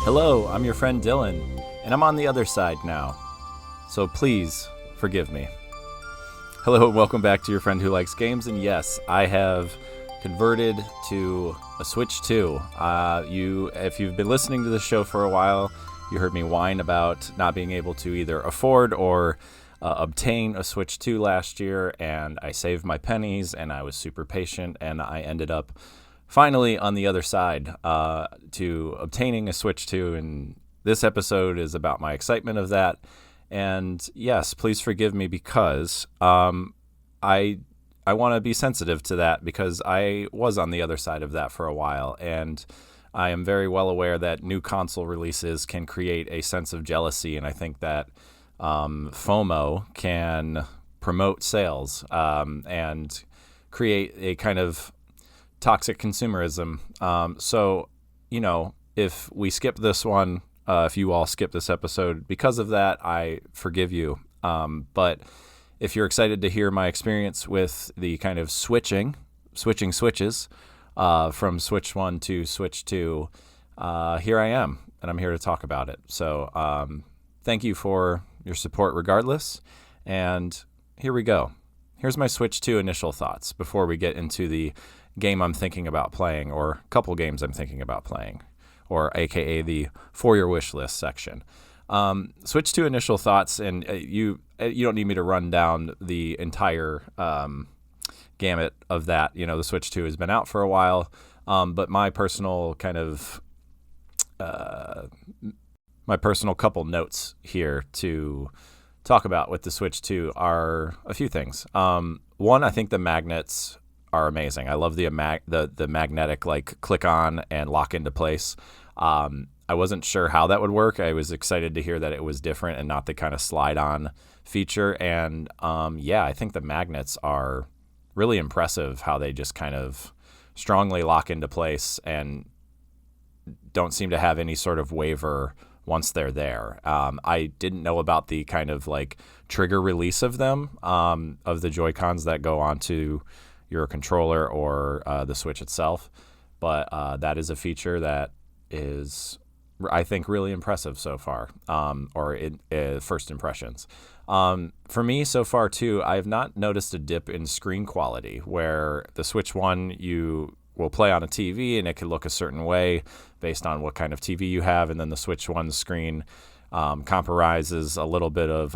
Hello, I'm your friend Dylan, and I'm on the other side now. So please forgive me. Hello, and welcome back to your friend who likes games. And yes, I have converted to a Switch 2. If you've been listening to the show for a while, you heard me whine about not being able to either afford or obtain a Switch 2 last year, and I saved my pennies, and I was super patient, and I ended up finally on the other side to obtaining a Switch 2, and this episode is about my excitement of that. And yes, please forgive me because I want to be sensitive to that because I was on the other side of that for a while, and I am very well aware that new console releases can create a sense of jealousy, and I think that FOMO can promote sales and create a kind of toxic consumerism. So, if we skip this one, if you all skip this episode because of that, I forgive you. But if you're excited to hear my experience with the kind of switching switches from Switch 1 to Switch 2, here I am, and I'm here to talk about it. So thank you for your support regardless, and here we go. Here's my Switch 2 initial thoughts before we get into the game I'm thinking about playing, or a couple games I'm thinking about playing, or aka the for your wish list section. Switch 2 initial thoughts, and you don't need me to run down the entire gamut of that. The Switch 2 has been out for a while, but my personal couple notes here to talk about with the Switch 2 are a few things. One, I think the magnets are amazing. I love the magnetic click on and lock into place. I wasn't sure how that would work. I was excited to hear that it was different and not the kind of slide on feature. And I think the magnets are really impressive, how they just kind of strongly lock into place and don't seem to have any sort of waver once they're there. I didn't know about the kind of trigger release of them, of the Joy-Cons that go onto your controller or the Switch itself. But that is a feature that is, I think, really impressive so far, or in first impressions. For me, so far, too, I have not noticed a dip in screen quality, where the Switch 1, you will play on a TV and it can look a certain way based on what kind of TV you have, and then the Switch 1 screen compromises a little bit of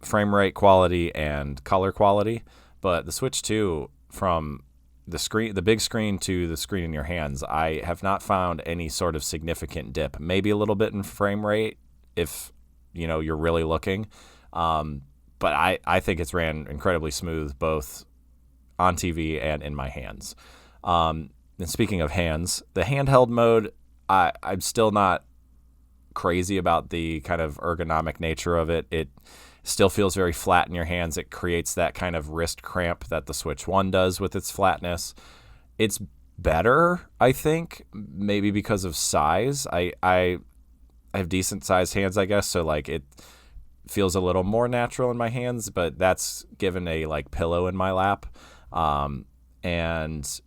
frame rate quality and color quality. But the Switch 2, from the big screen to the screen in your hands, I have not found any sort of significant dip. Maybe a little bit in frame rate if you're really looking, but I think it's ran incredibly smooth both on TV and in my hands. And speaking of hands, the handheld mode, I'm still not crazy about the kind of ergonomic nature of it. It still feels very flat in your hands. It creates that kind of wrist cramp that the Switch 1 does with its flatness. It's better, I think, maybe because of size. I have decent sized hands, I guess, so it feels a little more natural in my hands, but that's given a pillow in my lap. And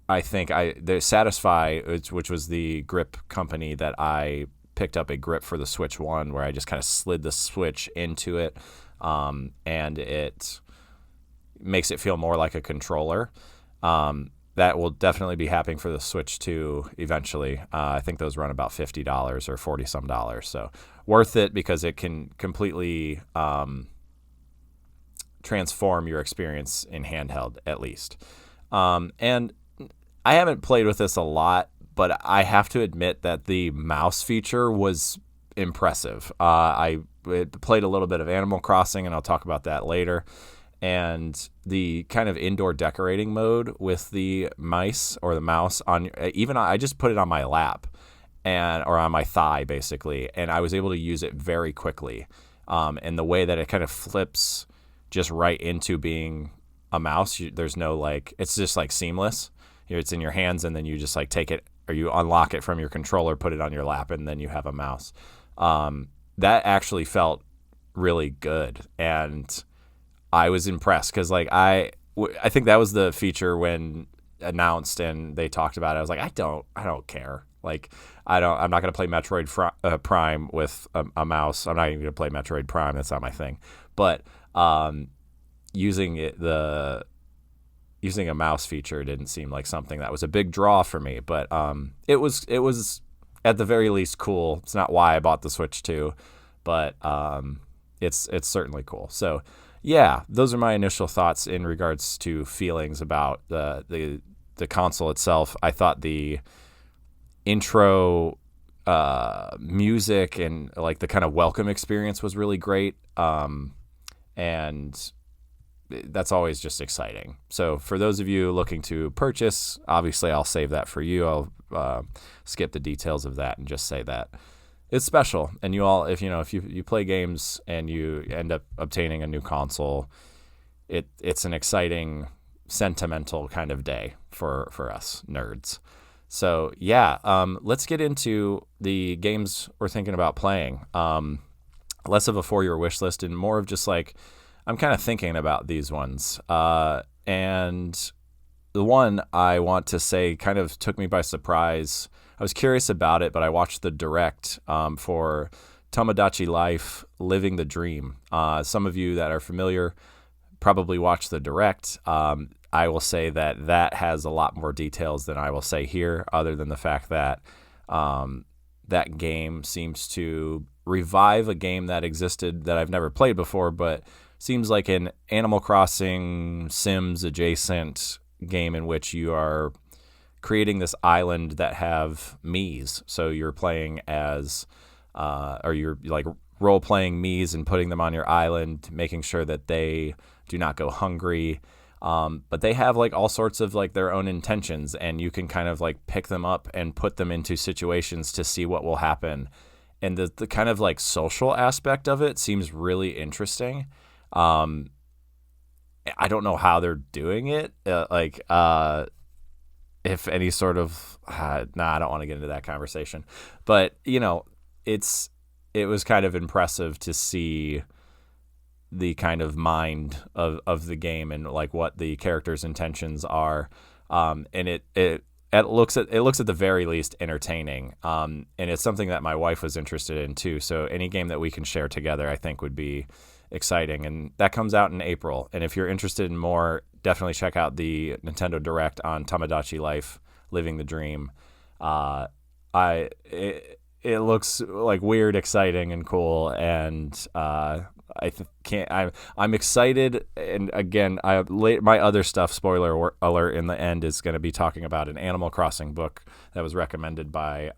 I think the Satisfy, which was the grip company that I picked up a grip for the Switch 1, where I just kind of slid the Switch into it, and it makes it feel more like a controller. That will definitely be happening for the Switch 2 eventually. I think those run about $50 or $40-some, so worth it because it can completely transform your experience in handheld, at least. And I haven't played with this a lot, but I have to admit that the mouse feature was impressive. I played a little bit of Animal Crossing, and I'll talk about that later. And the kind of indoor decorating mode with the mice or the mouse I just put it on my lap or on my thigh, basically, and I was able to use it very quickly. And the way that it kind of flips just right into being a mouse, there's no it's just seamless. It's in your hands, and then you just take it, or you unlock it from your controller, put it on your lap, and then you have a mouse. That actually felt really good, and I was impressed because I think that was the feature when announced and they talked about it. I was like, I don't care. Like, I'm not going to play Metroid Prime with a mouse. I'm not even going to play Metroid Prime. That's not my thing. But using a mouse feature didn't seem like something that was a big draw for me. But it was at the very least cool. It's not why I bought the Switch 2, but it's certainly cool. So yeah, those are my initial thoughts in regards to feelings about the console itself. I thought the intro music and like the kind of welcome experience was really great, and that's always just exciting. So for those of you looking to purchase, obviously I'll save that for you. I'll skip the details of that and just say that it's special. And you all, if you play games and you end up obtaining a new console, it's an exciting, sentimental kind of day for us nerds. So yeah, let's get into the games we're thinking about playing. Less of a for your wish list and more of just like, I'm kind of thinking about these ones. And the one I want to say kind of took me by surprise. I was curious about it, but I watched the direct for Tomodachi Life, Living the Dream. Some of you that are familiar probably watched the direct. I will say that has a lot more details than I will say here, other than the fact that that game seems to revive a game that existed that I've never played before, but seems like an Animal Crossing Sims adjacent game in which you are creating this island that have Miis. So you're playing as, or you're like role playing Miis and putting them on your island, making sure that they do not go hungry. But they have like all sorts of like their own intentions, and you can kind of like pick them up and put them into situations to see what will happen. And the kind of like social aspect of it seems really interesting. I don't know how they're doing it. If any sort of, I don't want to get into that conversation, but it was kind of impressive to see the kind of mind of the game and like what the characters' intentions are. And it looks at the very least entertaining. And it's something that my wife was interested in too. So any game that we can share together, I think would be exciting. And that comes out in April. And if you're interested in more, definitely check out the Nintendo Direct on Tomodachi Life, Living the Dream. It looks like weird, exciting, and cool. And I'm excited. And again, my other stuff, spoiler alert, in the end is going to be talking about an Animal Crossing book that was recommended by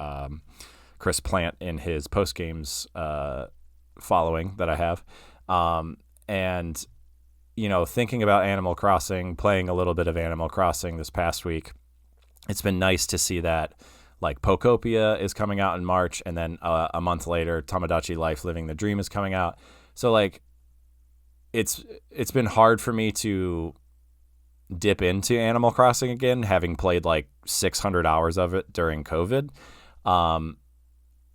Chris Plant in his post games following that I have. And thinking about Animal Crossing, playing a little bit of Animal Crossing this past week, it's been nice to see that like Pokopia is coming out in March, and then a month later, Tomodachi Life, Living the Dream is coming out. So like, it's been hard for me to dip into Animal Crossing again, having played like 600 hours of it during COVID.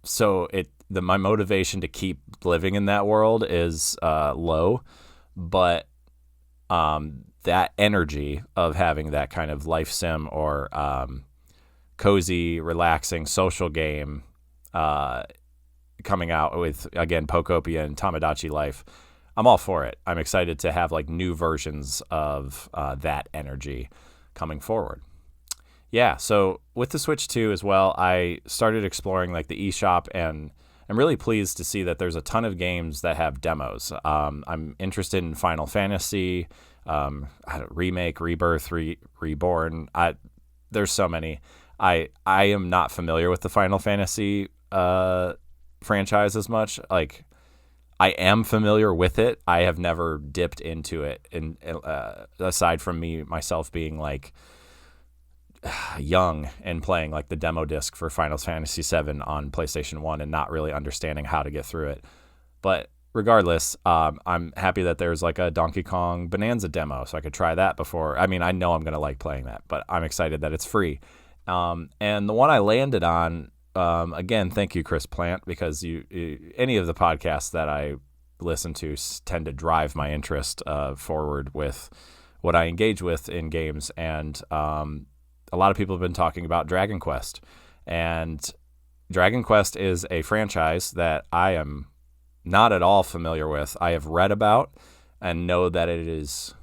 So my motivation to keep living in that world is low, but that energy of having that kind of life sim or cozy, relaxing social game coming out with, again, Pokopia and Tomodachi Life, I'm all for it. I'm excited to have like new versions of that energy coming forward. Yeah, so with the Switch 2 as well, I started exploring like the eShop, and I'm really pleased to see that there's a ton of games that have demos. I'm interested in Final Fantasy, Remake, Rebirth, Reborn. There's so many. I am not familiar with the Final Fantasy franchise as much. Like, I am familiar with it. I have never dipped into it, and aside from myself being like young and playing like the demo disc for Final Fantasy VII on PlayStation 1 and not really understanding how to get through it. But regardless, I'm happy that there's like a Donkey Kong Bonanza demo, so I could try that before. I mean, I know I'm going to like playing that, but I'm excited that it's free. And the one I landed on, again, thank you, Chris Plant, because any of the podcasts that I listen to tend to drive my interest forward with what I engage with in games. And a lot of people have been talking about Dragon Quest. And Dragon Quest is a franchise that I am not at all familiar with. I have read about and know that it is,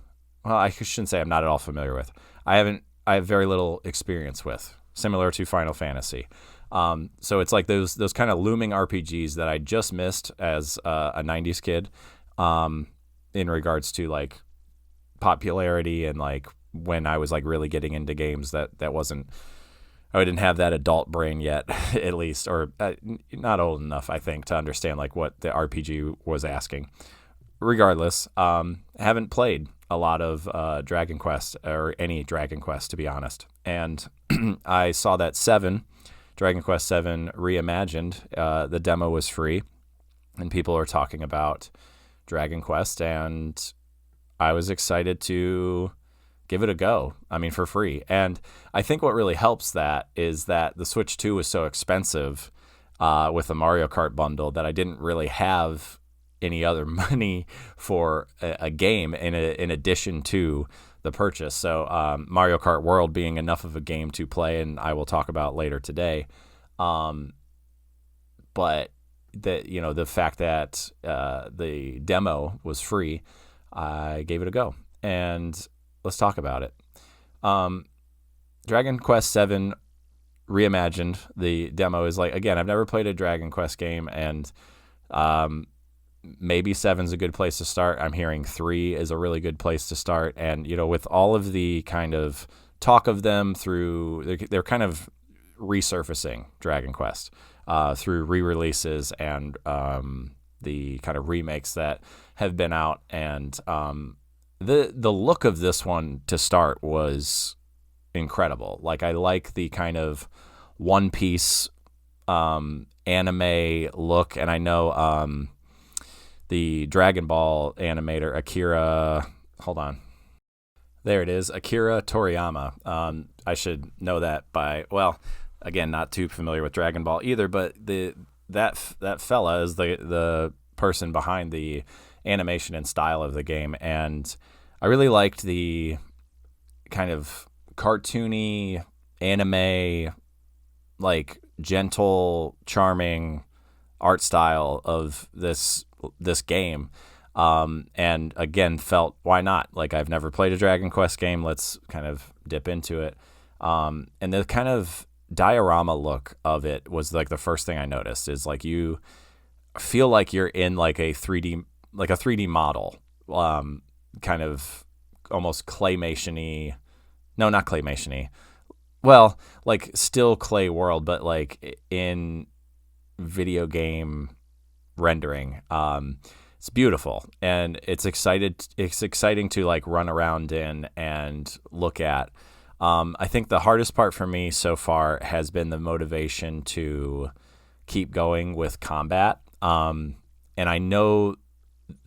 well, I shouldn't say I'm not at all familiar with. I have very little experience with, similar to Final Fantasy. So it's like those kind of looming RPGs that I just missed as a 90s kid, in regards to like popularity and like when I was like really getting into games that wasn't, I didn't have that adult brain yet, at least, or not old enough, I think, to understand like what the RPG was asking. Regardless, haven't played a lot of Dragon Quest or any Dragon Quest, to be honest. And I saw that Dragon Quest VII Reimagined, the demo was free, and people are talking about Dragon Quest, and I was excited to give it a go. I mean, for free. And I think what really helps that is that the Switch 2 was so expensive with the Mario Kart bundle that I didn't really have any other money for a game in addition to the purchase. So Mario Kart World being enough of a game to play, and I will talk about later today. But the fact that the demo was free, I gave it a go, and let's talk about it. Dragon Quest VII Reimagined, the demo is like, again, I've never played a Dragon Quest game, and maybe 7's a good place to start. I'm hearing 3 is a really good place to start. And, with all of the kind of talk of them they're kind of resurfacing Dragon Quest through re-releases and the kind of remakes that have been out. And the look of this one to start was incredible. Like, I like the kind of One Piece anime look, and I know the Dragon Ball animator Akira, hold on, there it is, Akira Toriyama. I should know that by, well, again, not too familiar with Dragon Ball either, but that fella is the person behind the animation and style of the game, and I really liked the kind of cartoony anime, like gentle, charming art style of this game. And again, felt, why not? Like, I've never played a Dragon Quest game. Let's kind of dip into it. And the kind of diorama look of it was like the first thing I noticed, is like you feel like you're in like a 3D model, kind of almost claymation-y. No, not claymation-y. Well, like still clay world, but like in video game rendering. It's beautiful, and it's exciting to like run around in and look at. I think the hardest part for me so far has been the motivation to keep going with combat. And I know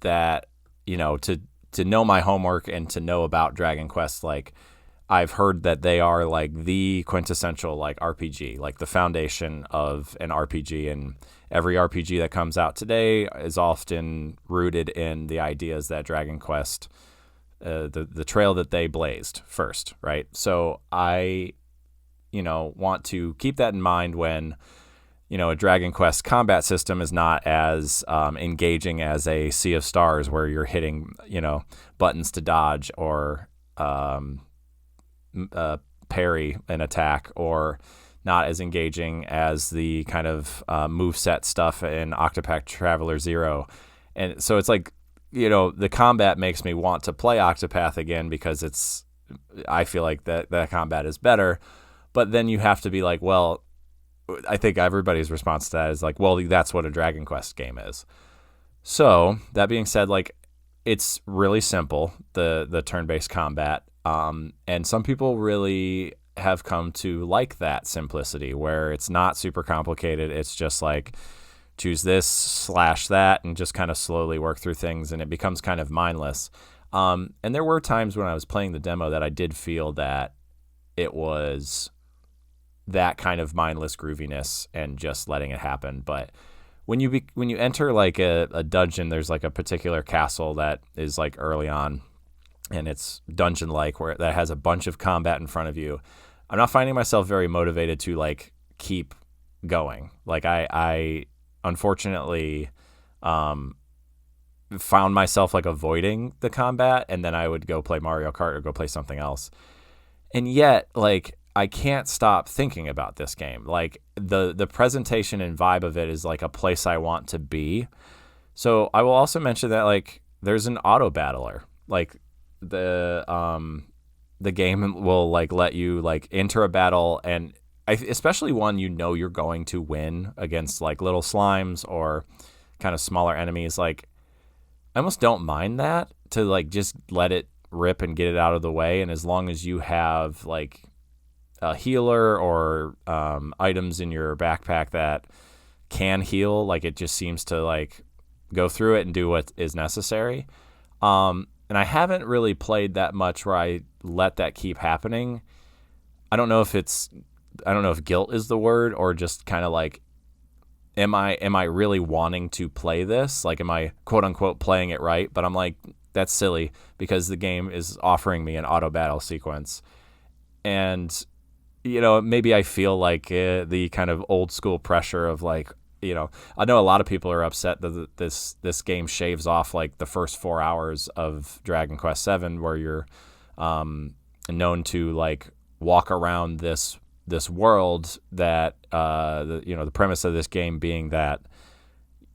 that, to know my homework and to know about Dragon Quest, like, I've heard that they are like the quintessential like RPG, like the foundation of an RPG, and every RPG that comes out today is often rooted in the ideas that Dragon Quest, the trail that they blazed first, right? So I, want to keep that in mind when, a Dragon Quest combat system is not as engaging as a Sea of Stars, where you're hitting, buttons to dodge or parry an attack, or not as engaging as the kind of moveset stuff in Octopath Traveler 0. And so it's like, the combat makes me want to play Octopath again, because I feel like that combat is better. But then you have to be like, well, I think everybody's response to that is like, well, that's what a Dragon Quest game is. So that being said, like, it's really simple, the turn-based combat. And some people really have come to like that simplicity, where it's not super complicated. It's just like, choose this / that, and just kind of slowly work through things, and it becomes kind of mindless. And there were times when I was playing the demo that I did feel that it was that kind of mindless grooviness and just letting it happen. But when you enter like a dungeon, there's like a particular castle that is like early on, and it's dungeon-like, where that has a bunch of combat in front of you. I'm not finding myself very motivated to like keep going. Like I unfortunately found myself like avoiding the combat, and then I would go play Mario Kart or go play something else. And yet, like, I can't stop thinking about this game. Like the presentation and vibe of it is like a place I want to be. So I will also mention that like there's an auto battler. Like the game will like let you like enter a battle, and especially one you're going to win against like little slimes or kind of smaller enemies. Like I almost don't mind that, to like just let it rip and get it out of the way. And as long as you have like a healer or items in your backpack that can heal, like it just seems to like go through it and do what is necessary. And I haven't really played that much where I let that keep happening. I don't know if guilt is the word, or just kind of like, am I really wanting to play this? Like, am I quote unquote playing it right? But I'm like, that's silly, because the game is offering me an auto battle sequence. And, maybe I feel like the kind of old school pressure of like, I know a lot of people are upset that this game shaves off like the first 4 hours of Dragon Quest VII, where you're known to like walk around this world that the premise of this game being that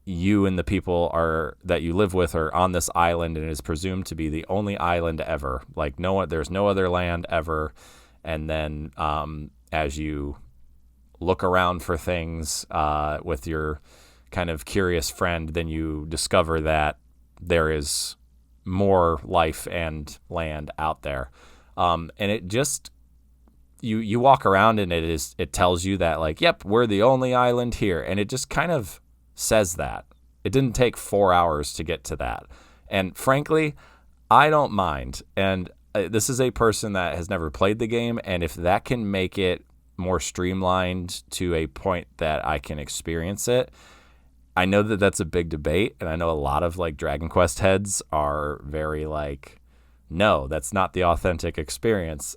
you and the people that you live with are on this island, and it is presumed to be the only island ever. Like there's no other land ever. And then as you look around for things with your kind of curious friend, then you discover that there is more life and land out there. And it just, you walk around and it tells you that like, yep, we're the only island here. And it just kind of says that. It didn't take 4 hours to get to that. And frankly, I don't mind. And this is a person that has never played the game. And if that can make it more streamlined to a point that I can experience it, I know that that's a big debate. And I know a lot of like Dragon Quest heads are very like, no, that's not the authentic experience,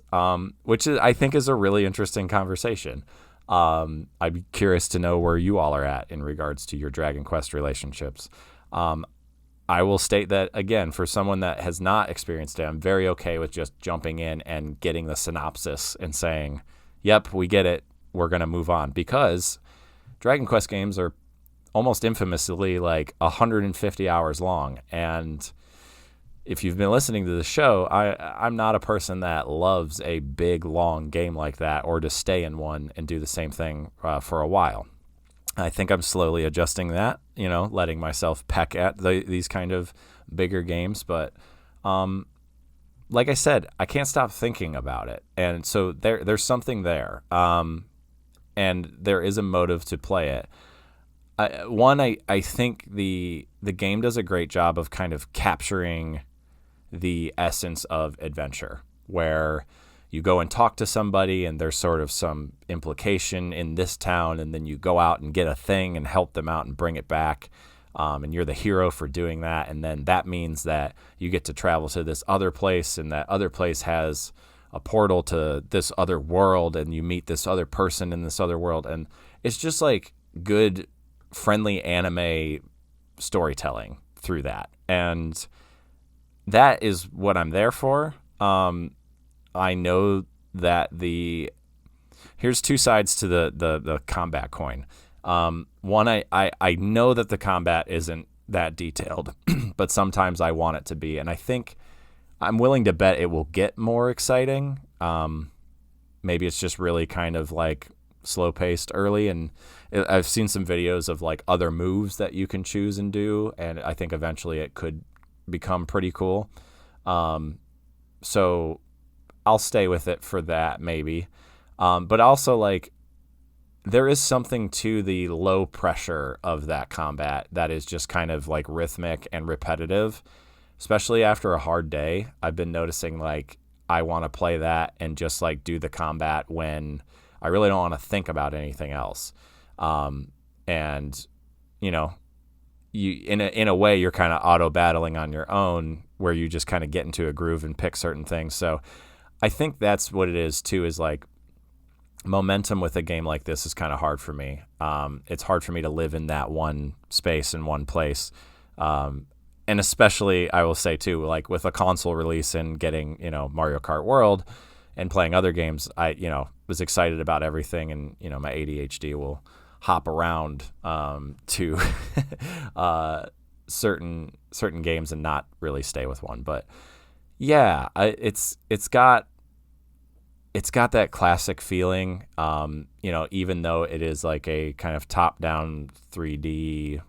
which I think is a really interesting conversation. I'd be curious to know where you all are at in regards to your Dragon Quest relationships. I will state that, again, for someone that has not experienced it, I'm very okay with just jumping in and getting the synopsis and saying, yep, we get it, we're going to move on. Because Dragon Quest games are almost infamously like 150 hours long. And if you've been listening to the show, I'm not a person that loves a big, long game like that, or to stay in one and do the same thing for a while. I think I'm slowly adjusting that, letting myself peck at these kind of bigger games. But like I said, I can't stop thinking about it. And so there's something there. And there is a motive to play it. I think the game does a great job of kind of capturing the essence of adventure, where you go and talk to somebody and there's sort of some implication in this town, and then you go out and get a thing and help them out and bring it back, and you're the hero for doing that. And then that means that you get to travel to this other place, and that other place has a portal to this other world, and you meet this other person in this other world. And it's just like good, friendly anime storytelling through that. And that is what I'm there for. I know that here's two sides to the combat coin. One, I know that the combat isn't that detailed, but sometimes I want it to be. And I think I'm willing to bet it will get more exciting. Maybe it's just really kind of like slow paced early. And I've seen some videos of like other moves that you can choose and do. And I think eventually it could become pretty cool. So I'll stay with it for that maybe. But also like there is something to the low pressure of that combat that is just kind of like rhythmic and repetitive, especially after a hard day. I've been noticing like I want to play that and just like do the combat when I really don't want to think about anything else. And you in a way you're kind of auto battling on your own, where you just kind of get into a groove and pick certain things. So I think that's what it is too, is like momentum with a game like this is kind of hard for me. It's hard for me to live in that one space in one place. And especially, I will say too, like with a console release and getting, Mario Kart World and playing other games, I, was excited about everything, and, my ADHD will hop around to certain games and not really stay with one. But yeah, it's got that classic feeling, even though it is like a kind of top-down 3D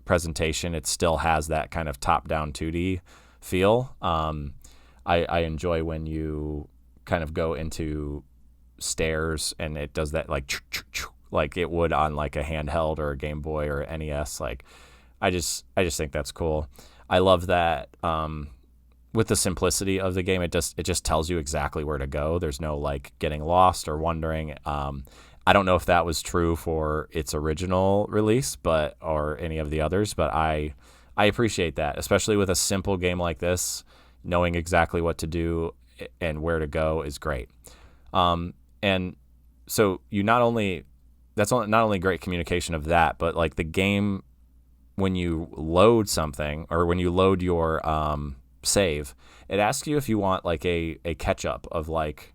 presentation, it still has that kind of top-down 2D feel. I enjoy when you kind of go into stairs and it does that like it would on like a handheld or a Game Boy or NES. Like I just think that's cool. I love that with the simplicity of the game, it just tells you exactly where to go. There's no like getting lost or wondering. I don't know if that was true for its original release, or any of the others, but I appreciate that, especially with a simple game like this. Knowing exactly what to do and where to go is great. And so that's not only great communication of that, but like the game, when you load something or when you load your save, it asks you if you want like a catch up of like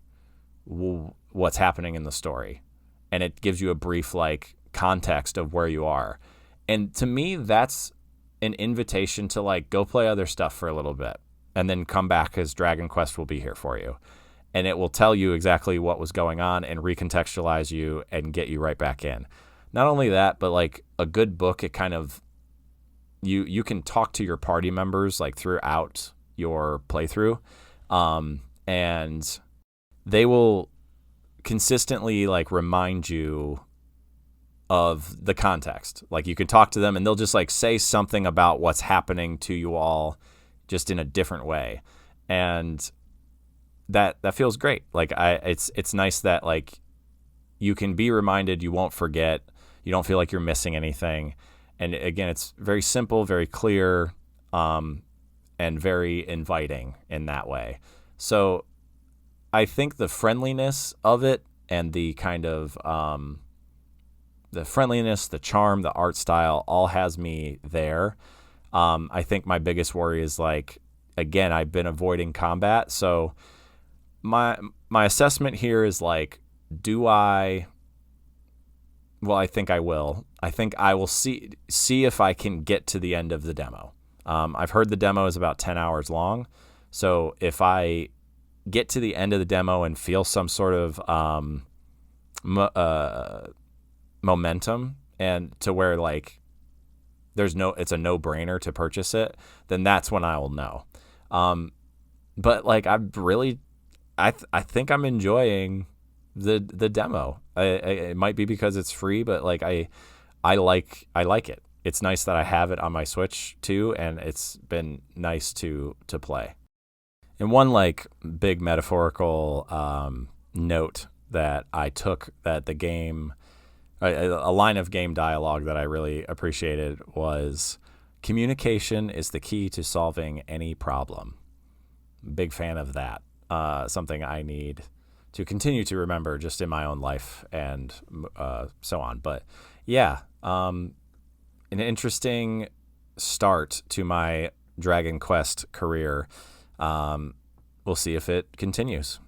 what's happening in the story, and it gives you a brief like context of where you are. And to me, that's an invitation to like go play other stuff for a little bit and then come back, because Dragon Quest will be here for you, and it will tell you exactly what was going on and recontextualize you and get you right back in. Not only that, but like a good book, it kind of you can talk to your party members like throughout your playthrough, and they will consistently like remind you of the context. Like you can talk to them and they'll just like say something about what's happening to you all just in a different way, and that feels great. Like it's nice that like you can be reminded, you won't forget, you don't feel like you're missing anything. And again, it's very simple, very clear, and very inviting in that way. So I think the friendliness of it and the kind of the friendliness, the charm, the art style all has me there. I think my biggest worry is like, again, I've been avoiding combat. So my assessment here is like, I think I will. I think I will see if I can get to the end of the demo. I've heard the demo is about 10 hours long. So if I get to the end of the demo and feel some sort of momentum, and to where like it's a no-brainer to purchase it, then that's when I will know. But like I think I'm enjoying the demo. It might be because it's free, but like I like it. It's nice that I have it on my Switch too, and it's been nice to play. And one like big metaphorical note that I took that the game, a line of game dialogue that I really appreciated was, communication is the key to solving any problem. Big fan of that. Something I need to continue to remember just in my own life and so on. But yeah, an interesting start to my Dragon Quest career. We'll see if it continues.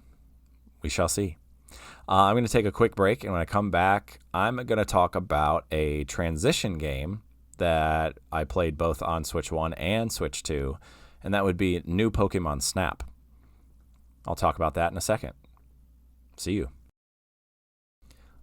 We shall see. I'm going to take a quick break, and when I come back, I'm going to talk about a transition game that I played both on Switch 1 and Switch 2, and that would be New Pokemon Snap. I'll talk about that in a second. See you.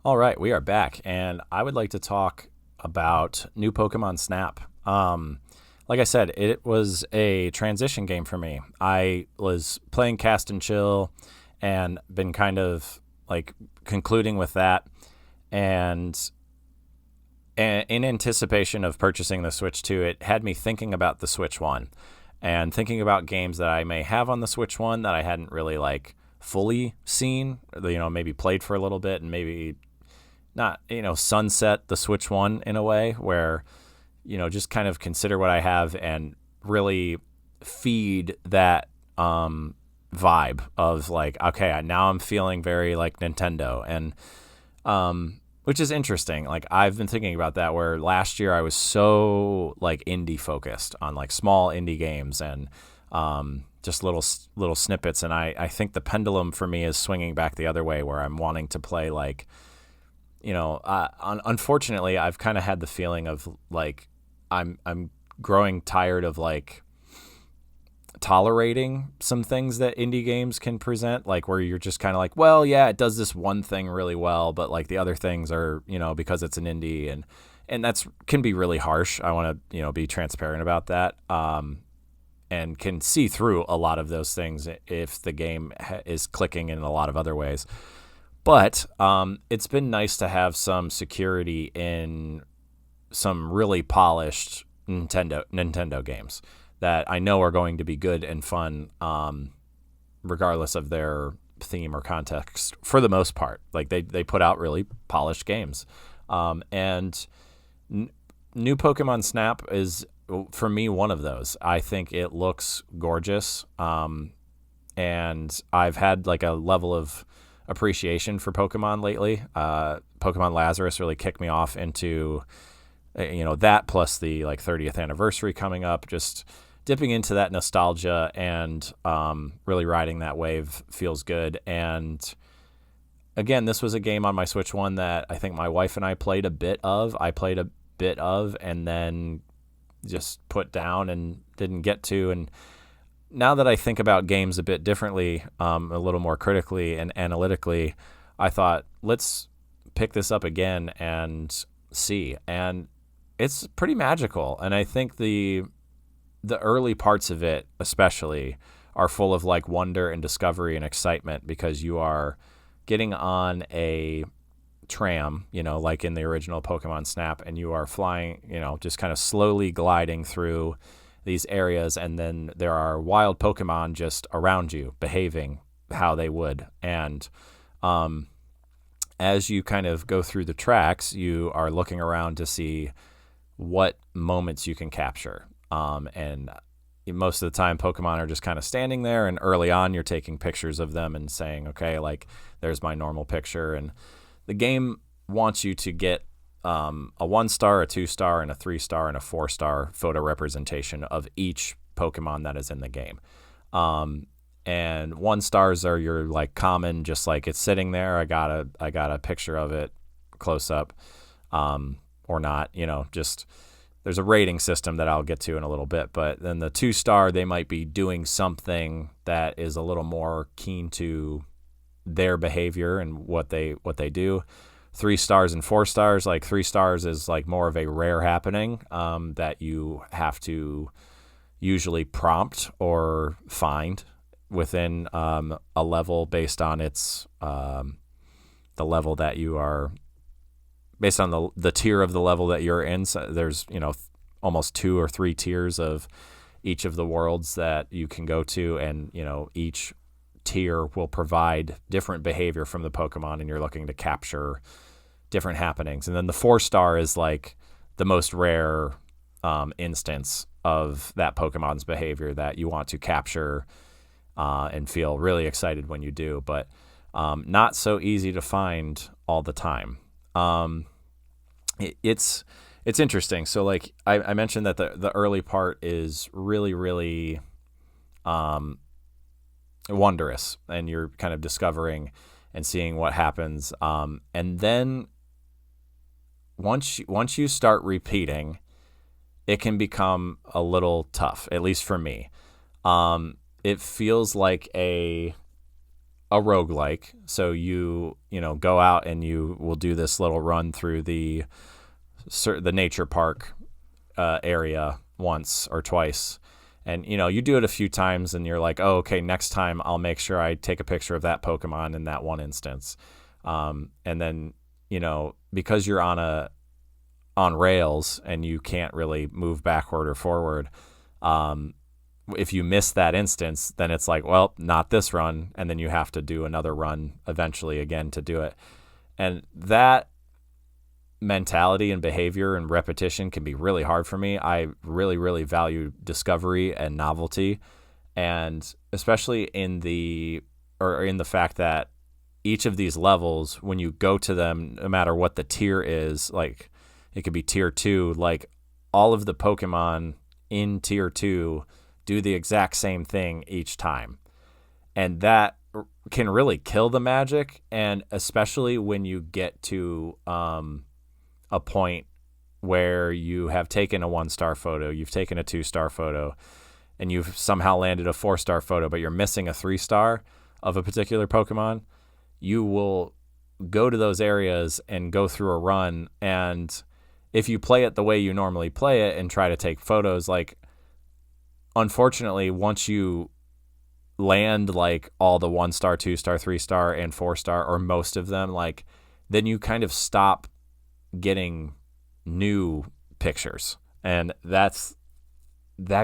All right, we are back, and I would like to talk about New Pokemon Snap. Like I said, it was a transition game for me. I was playing Cast and Chill and been kind of like concluding with that, and in anticipation of purchasing the Switch 2, it had me thinking about the Switch 1 and thinking about games that I may have on the Switch 1 that I hadn't really like fully seen, maybe played for a little bit, and maybe not, sunset the Switch 1 in a way where, just kind of consider what I have and really feed that vibe of like, okay, now I'm feeling very like Nintendo. And Which is interesting. Like I've been thinking about that where last year I was so like indie focused on like small indie games and just little snippets. And I think the pendulum for me is swinging back the other way where I'm wanting to play like, unfortunately I've kind of had the feeling of like I'm growing tired of like tolerating some things that indie games can present, like where you're just kind of like, well, yeah, it does this one thing really well, but like the other things are, because it's an indie, and that's can be really harsh. I want to, be transparent about that, and can see through a lot of those things if the game is clicking in a lot of other ways. But it's been nice to have some security in some really polished Nintendo games that I know are going to be good and fun, regardless of their theme or context for the most part. Like they put out really polished games. And new Pokemon Snap is, for me, one of those. I think it looks gorgeous. And I've had like a level of appreciation for Pokemon lately. Pokemon Lazarus really kicked me off into, that plus the like 30th anniversary coming up, just dipping into that nostalgia and really riding that wave feels good. And again, this was a game on my Switch 1 that I think my wife and I played a bit of. And then just put down and didn't get to. And now that I think about games a bit differently, a little more critically and analytically, I thought, let's pick this up again and see. And it's pretty magical. And I think the early parts of it especially are full of like wonder and discovery and excitement because you are getting on a tram, like in the original Pokemon Snap, and you are flying, just kind of slowly gliding through these areas, and then there are wild Pokemon just around you behaving how they would. And as you kind of go through the tracks, you are looking around to see what moments you can capture. And most of the time Pokemon are just kind of standing there, and early on you're taking pictures of them and saying, okay, like there's my normal picture. And the game wants you to get a 1-star, a 2-star, and a 3-star, and a 4-star photo representation of each Pokemon that is in the game. And 1-stars are your like common, just like it's sitting there. I got a picture of it close up, or not, just there's a rating system that I'll get to in a little bit. But then the 2-star, they might be doing something that is a little more keen to their behavior and what they do. 3 stars and 4 stars, like 3 stars is like more of a rare happening that you have to usually prompt or find within a level based on its the level that you are, based on the tier of the level that you're in. So there's almost 2 or 3 tiers of each of the worlds that you can go to, and each tier will provide different behavior from the Pokemon, and you're looking to capture different happenings. And then the 4-star is like the most rare instance of that Pokemon's behavior that you want to capture and feel really excited when you do, but not so easy to find all the time. It's interesting. So like I mentioned that the early part is really, really wondrous, and you're kind of discovering and seeing what happens. And then once you start repeating, it can become a little tough, at least for me. It feels like a roguelike. So you go out and you will do this little run through the nature park area once or twice. And, you do it a few times and you're like, oh, okay, next time I'll make sure I take a picture of that Pokemon in that one instance. And then, because you're on rails and you can't really move backward or forward, if you miss that instance, then it's like, well, not this run. And then you have to do another run eventually again to do it. And that mentality and behavior and repetition can be really hard for me. I really, really value discovery and novelty, and especially in the fact that each of these levels, when you go to them, no matter what the tier is, like it could be tier 2, like all of the Pokemon in tier 2 do the exact same thing each time. And that can really kill the magic. And especially when you get to a point where you have taken a 1-star photo, you've taken a 2-star photo, and you've somehow landed a 4-star photo, but you're missing a 3-star of a particular Pokemon, you will go to those areas and go through a run. And if you play it the way you normally play it and try to take photos, like, unfortunately, once you land like all the 1-star, 2-star, 3-star, and 4-star, or most of them, like, then you kind of stop getting new pictures. And that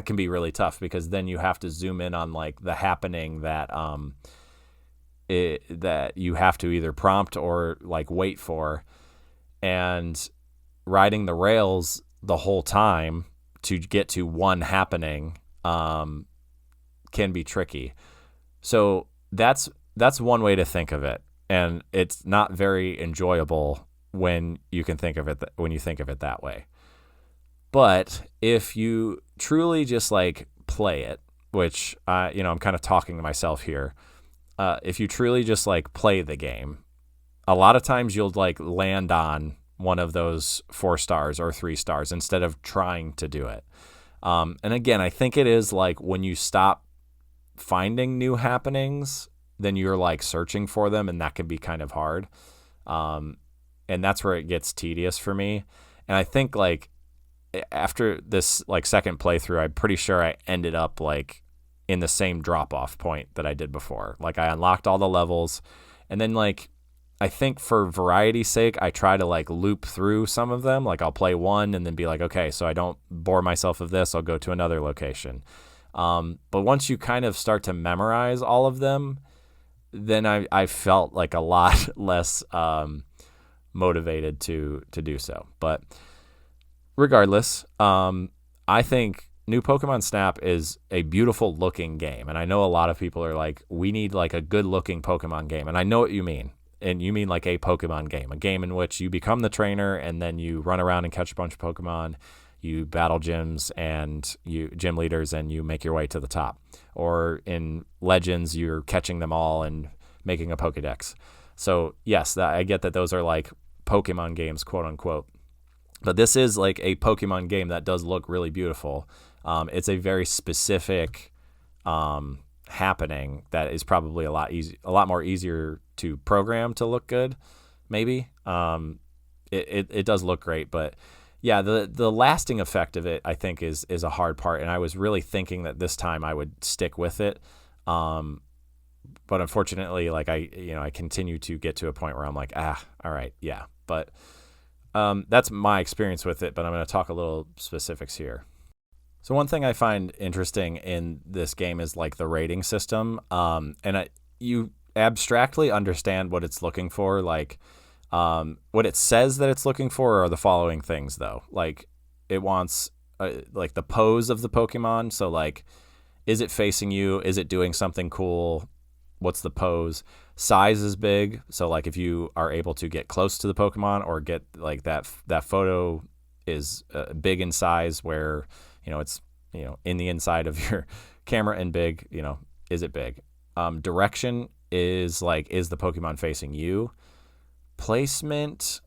can be really tough, because then you have to zoom in on like the happening that that you have to either prompt or like wait for. And riding the rails the whole time to get to one happening can be tricky. So that's one way to think of it, and it's not very enjoyable when you think of it that way. But if you truly just like play it, which I'm kind of talking to myself here, if you truly just like play the game, a lot of times you'll like land on one of those 4 stars or 3 stars instead of trying to do it. And again, I think it is like when you stop finding new happenings, then you're like searching for them, and that can be kind of hard. And that's where it gets tedious for me. And I think like after this like second playthrough, I'm pretty sure I ended up like in the same drop-off point that I did before. Like I unlocked all the levels, and then like I think for variety's sake, I try to like loop through some of them. Like I'll play one and then be like, okay, so I don't bore myself with this, I'll go to another location. But once you kind of start to memorize all of them, then I felt like a lot less motivated to do so. But regardless, I think New Pokemon Snap is a beautiful looking game. And I know a lot of people are like, we need like a good looking Pokemon game. And I know what you mean. And you mean like a Pokemon game, a game in which you become the trainer and then you run around and catch a bunch of Pokemon, you battle gyms and you gym leaders, and you make your way to the top. Or in Legends, you're catching them all and making a Pokedex. So yes, I get that those are like Pokemon games, quote unquote. But this is like a Pokemon game that does look really beautiful. It's a very specific happening that is probably a lot more easier to program to look good, maybe. It does look great, but yeah, the lasting effect of it, I think, is a hard part, and I was really thinking that this time I would stick with it. But unfortunately, like I continue to get to a point where I'm like, all right, yeah. But that's my experience with it, but I'm going to talk a little specifics here. So one thing I find interesting in this game is like the rating system, and you abstractly understand what it's looking for. Like what it says that it's looking for are the following things, though. Like it wants like the pose of the Pokemon. So like, is it facing you? Is it doing something cool? What's the pose? Size is big. So like if you are able to get close to the Pokemon or get like that photo is big in size where, it's, in the inside of your camera and big, is it big? Direction is like, is the Pokemon facing you? Placement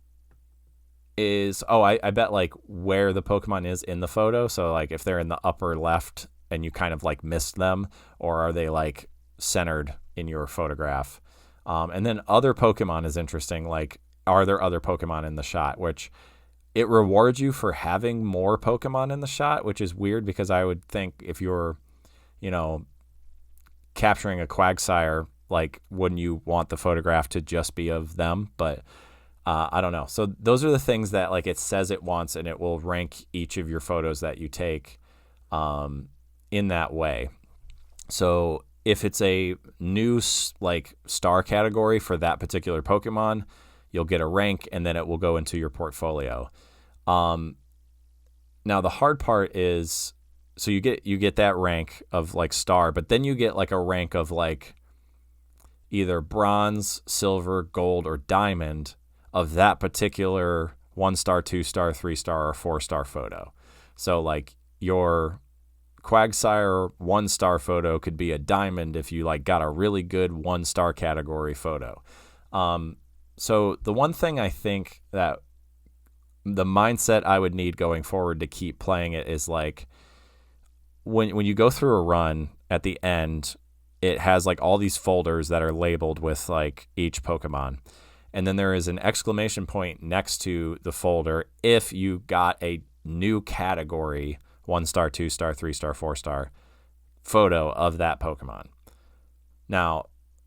is, I bet like where the Pokemon is in the photo. So like if they're in the upper left and you kind of like missed them, or are they like centered in your photograph? And then other Pokemon is interesting. Like, are there other Pokemon in the shot? Which it rewards you for having more Pokemon in the shot, which is weird because I would think if you're, capturing a Quagsire, like, wouldn't you want the photograph to just be of them? But I don't know. So those are the things that like it says it wants, and it will rank each of your photos that you take in that way. So if it's a new like star category for that particular Pokemon, you'll get a rank, and then it will go into your portfolio. Now the hard part is, so you get that rank of like star, but then you get like a rank of like, either bronze, silver, gold, or diamond of that particular 1-star, 2-star, 3-star, or 4-star photo. So like your Quagsire 1-star photo could be a diamond if you like got a really good 1-star category photo. So the one thing I think that the mindset I would need going forward to keep playing it is like when you go through a run at the end, it has like all these folders that are labeled with like each Pokemon. And then there is an exclamation point next to the folder if you got a new category 1-star, 2-star, 3-star, 4-star photo of that Pokemon. Now,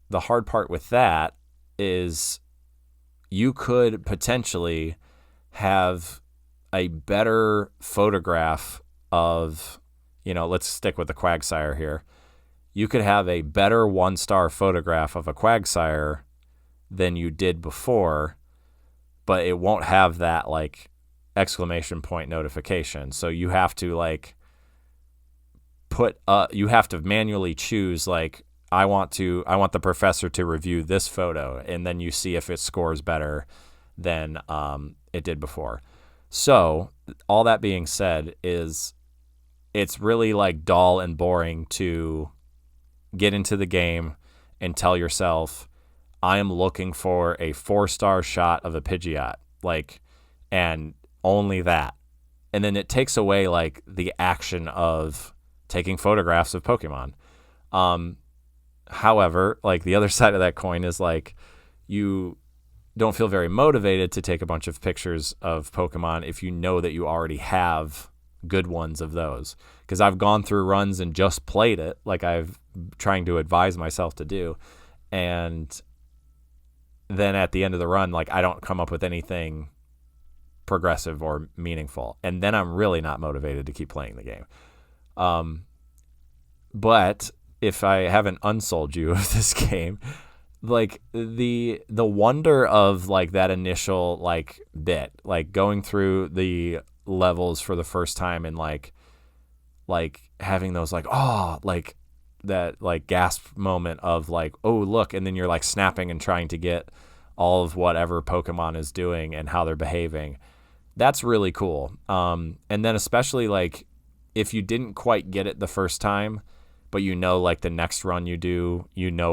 the hard part with that is you could potentially have a better photograph of, let's stick with the Quagsire here. You could have a better 1-star photograph of a Quagsire than you did before, but it won't have that like exclamation point notification. So you have to like you have to manually choose like I want the professor to review this photo, and then you see if it scores better than it did before. So all that being said is it's really like dull and boring to get into the game and tell yourself, I am looking for a 4-star shot of a Pidgeot, and only that. And then it takes away like the action of taking photographs of Pokemon. However, like the other side of that coin is like you don't feel very motivated to take a bunch of pictures of Pokemon if you know that you already have good ones of those. Because I've gone through runs and just played it, like I've trying to advise myself to do, and then at the end of the run, like I don't come up with anything progressive or meaningful, and then I'm really not motivated to keep playing the game. But if I haven't unsold you of this game, like the wonder of like that initial like bit, like going through the levels for the first time and like having those like like that like gasp moment of like, oh look, and then you're like snapping and trying to get all of whatever Pokemon is doing and how they're behaving. That's really cool. And then especially like if you didn't quite get it the first time, but like the next run you do,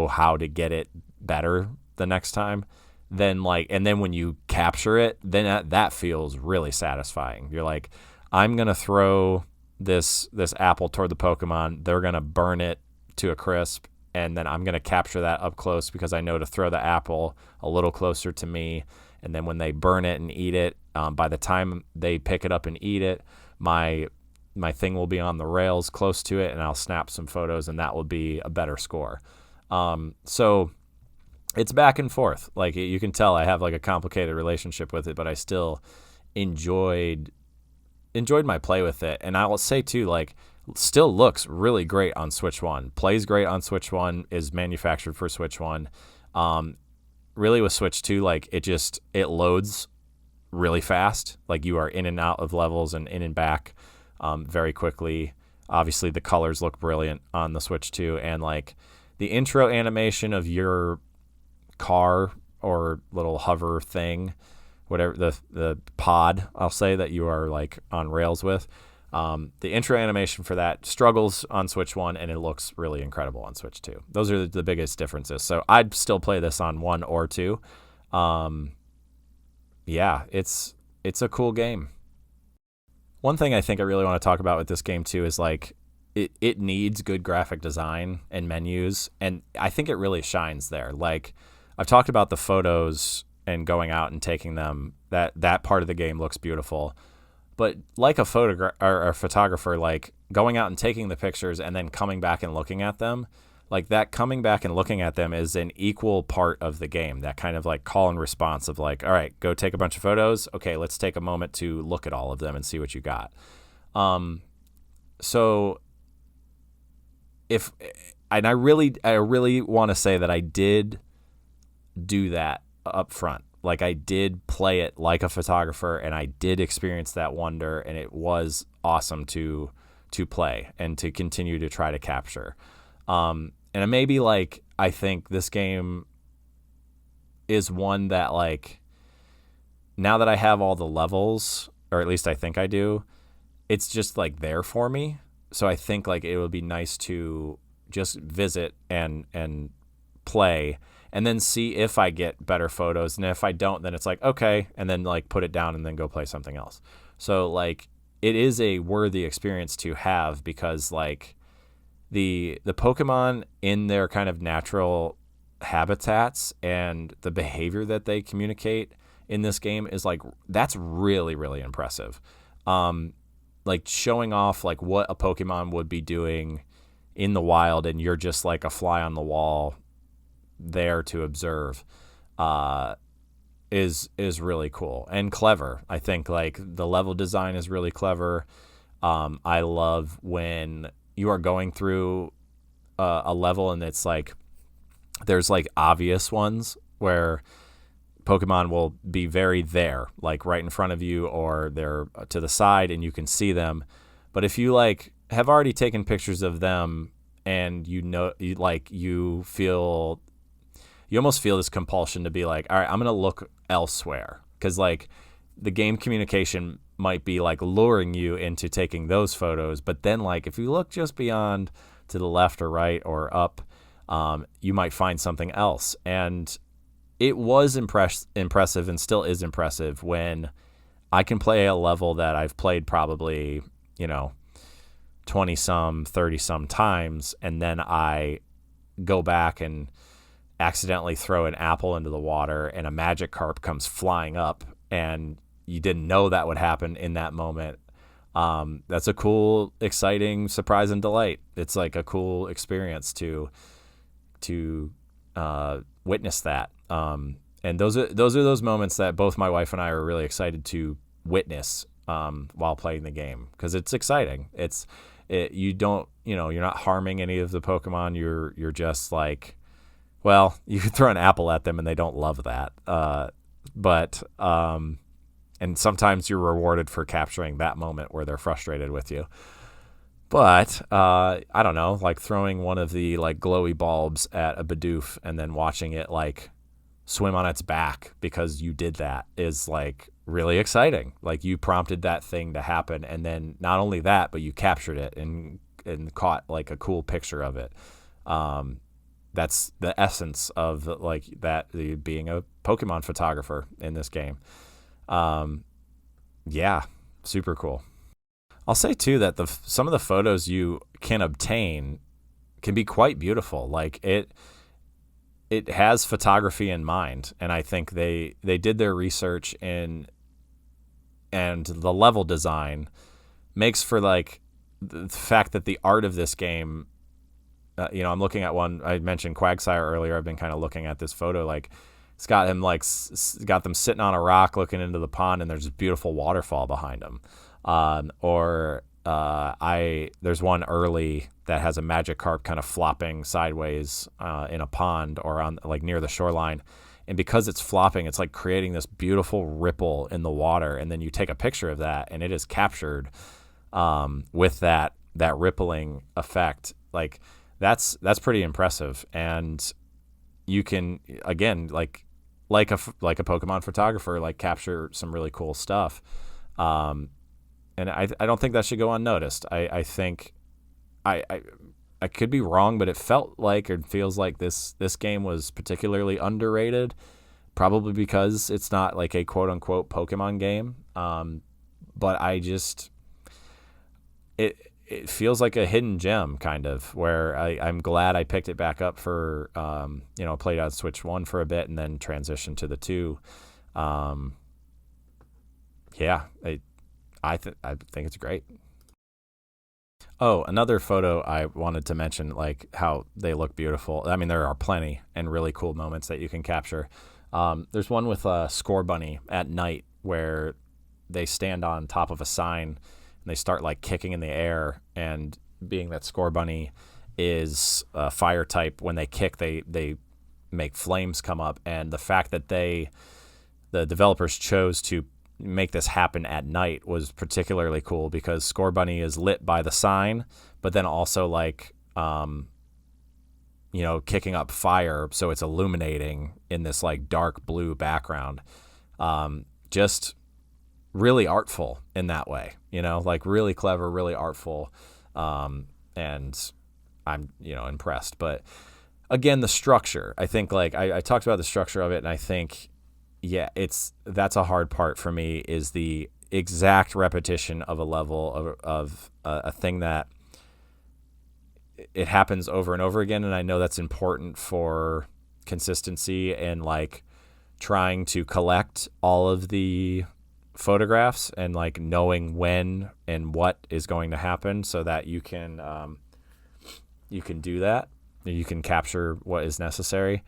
how to get it better the next time, then like, and then when you capture it, then that feels really satisfying. You're like, I'm going to throw this apple toward the Pokemon. They're going to burn it to a crisp. And then I'm going to capture that up close because I know to throw the apple a little closer to me. And then when they burn it and eat it, by the time they pick it up and eat it, my thing will be on the rails close to it, and I'll snap some photos, and that will be a better score. So it's back and forth. Like you can tell I have like a complicated relationship with it, but I still enjoyed my play with it. And I will say too, like still looks really great on Switch 1, plays great on Switch 1, is manufactured for Switch 1. Really with Switch 2, like it loads really fast. Like you are in and out of levels and in and back very quickly. Obviously the colors look brilliant on the Switch 2, and like the intro animation of your car or little hover thing, whatever the pod, I'll say, that you are like on rails with, the intro animation for that struggles on Switch 1, and it looks really incredible on Switch 2. Those are the biggest differences. So I'd still play this on 1 or 2. Yeah, it's a cool game. One thing I think I really want to talk about with this game too is like it needs good graphic design and menus, and I think it really shines there. Like I've talked about the photos and going out and taking them, that part of the game looks beautiful. But like a photographer, like going out and taking the pictures and then coming back and looking at them, like that coming back and looking at them is an equal part of the game. That kind of like call and response of like, all right, go take a bunch of photos. Okay, let's take a moment to look at all of them and see what you got. So I really want to say that I did do that up front. Like I did play it like a photographer, and I did experience that wonder, and it was awesome to play and to continue to try to capture. And maybe like I think this game is one that, like, now that I have all the levels, or at least I think I do, it's just like there for me. So I think like it would be nice to just visit and play, and then see if I get better photos. And if I don't, then it's like, okay, and then like put it down and then go play something else. So like it is a worthy experience to have, because like the Pokemon in their kind of natural habitats and the behavior that they communicate in this game is like, that's really, really impressive. Like showing off like what a Pokemon would be doing in the wild, and you're just like a fly on the wall there to observe, is really cool and clever. I think like the level design is really clever. I love when you are going through a level and it's like there's like obvious ones where Pokemon will be very there, like right in front of you, or they're to the side and you can see them. But if you like have already taken pictures of them, and you almost feel this compulsion to be like, all right, I'm gonna look elsewhere, because like the game communication might be like luring you into taking those photos. But then like if you look just beyond to the left or right or up, you might find something else. And it was impressive and still is impressive when I can play a level that I've played probably, 20-some, 30-some times, and then I go back and accidentally throw an apple into the water and a Magikarp comes flying up, and you didn't know that would happen in that moment. That's a cool, exciting surprise and delight. It's like a cool experience to witness that. And those are those moments that both my wife and I are really excited to witness while playing the game, because it's exciting. You're not harming any of the Pokemon. You're just like, well, you could throw an apple at them and they don't love that. And sometimes you're rewarded for capturing that moment where they're frustrated with you. But I don't know, like throwing one of the like glowy bulbs at a Bidoof and then watching it like swim on its back because you did that is like really exciting. Like you prompted that thing to happen, and then not only that, but you captured it and caught like a cool picture of it. That's the essence of like that, being a Pokemon photographer in this game. Yeah, super cool. I'll say too that some of the photos you can obtain can be quite beautiful. Like it has photography in mind, and I think they did their research and the level design makes for like the fact that the art of this game. I'm looking at one. I mentioned Quagsire earlier. I've been kind of looking at this photo. Like it's got him like got them sitting on a rock looking into the pond, and there's a beautiful waterfall behind them. There's one early that has a Magikarp kind of flopping sideways in a pond or on like near the shoreline, and because it's flopping, it's like creating this beautiful ripple in the water, and then you take a picture of that, and it is captured with that rippling effect. Like that's pretty impressive, and you can again like a Pokemon photographer like capture some really cool stuff. And I don't think that should go unnoticed. I think I could be wrong, but it felt like, or feels like this game was particularly underrated, probably because it's not like a quote unquote Pokemon game. But it feels like a hidden gem kind of, where I'm glad I picked it back up for, played on Switch 1 for a bit and then transitioned to the 2. I think it's great. Oh, another photo I wanted to mention, like how they look beautiful. I mean, there are plenty and really cool moments that you can capture. There's one with a Scorbunny at night where they stand on top of a sign and they start like kicking in the air. And being that Scorbunny is fire type, when they kick, they make flames come up. And the fact that the developers chose to make this happen at night was particularly cool, because Scorbunny is lit by the sign, but then also like kicking up fire, so it's illuminating in this like dark blue background. Just really artful in that way, like really clever, really artful. And I'm, impressed. But again, the structure, I think like I talked about the structure of it, and I think, yeah, that's a hard part for me, is the exact repetition of a level of a thing that it happens over and over again. And I know that's important for consistency and like trying to collect all of the photographs and like knowing when and what is going to happen so that you can do that. You can capture what is necessary.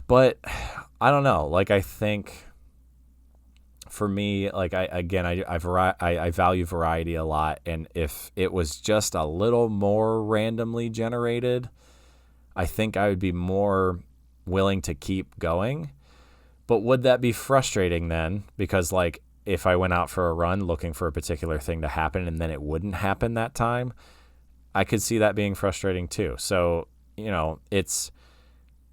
But I don't know. Like, I think for me, like I value variety a lot. And if it was just a little more randomly generated, I think I would be more willing to keep going. But would that be frustrating then? Because like if I went out for a run looking for a particular thing to happen and then it wouldn't happen that time, I could see that being frustrating too. So,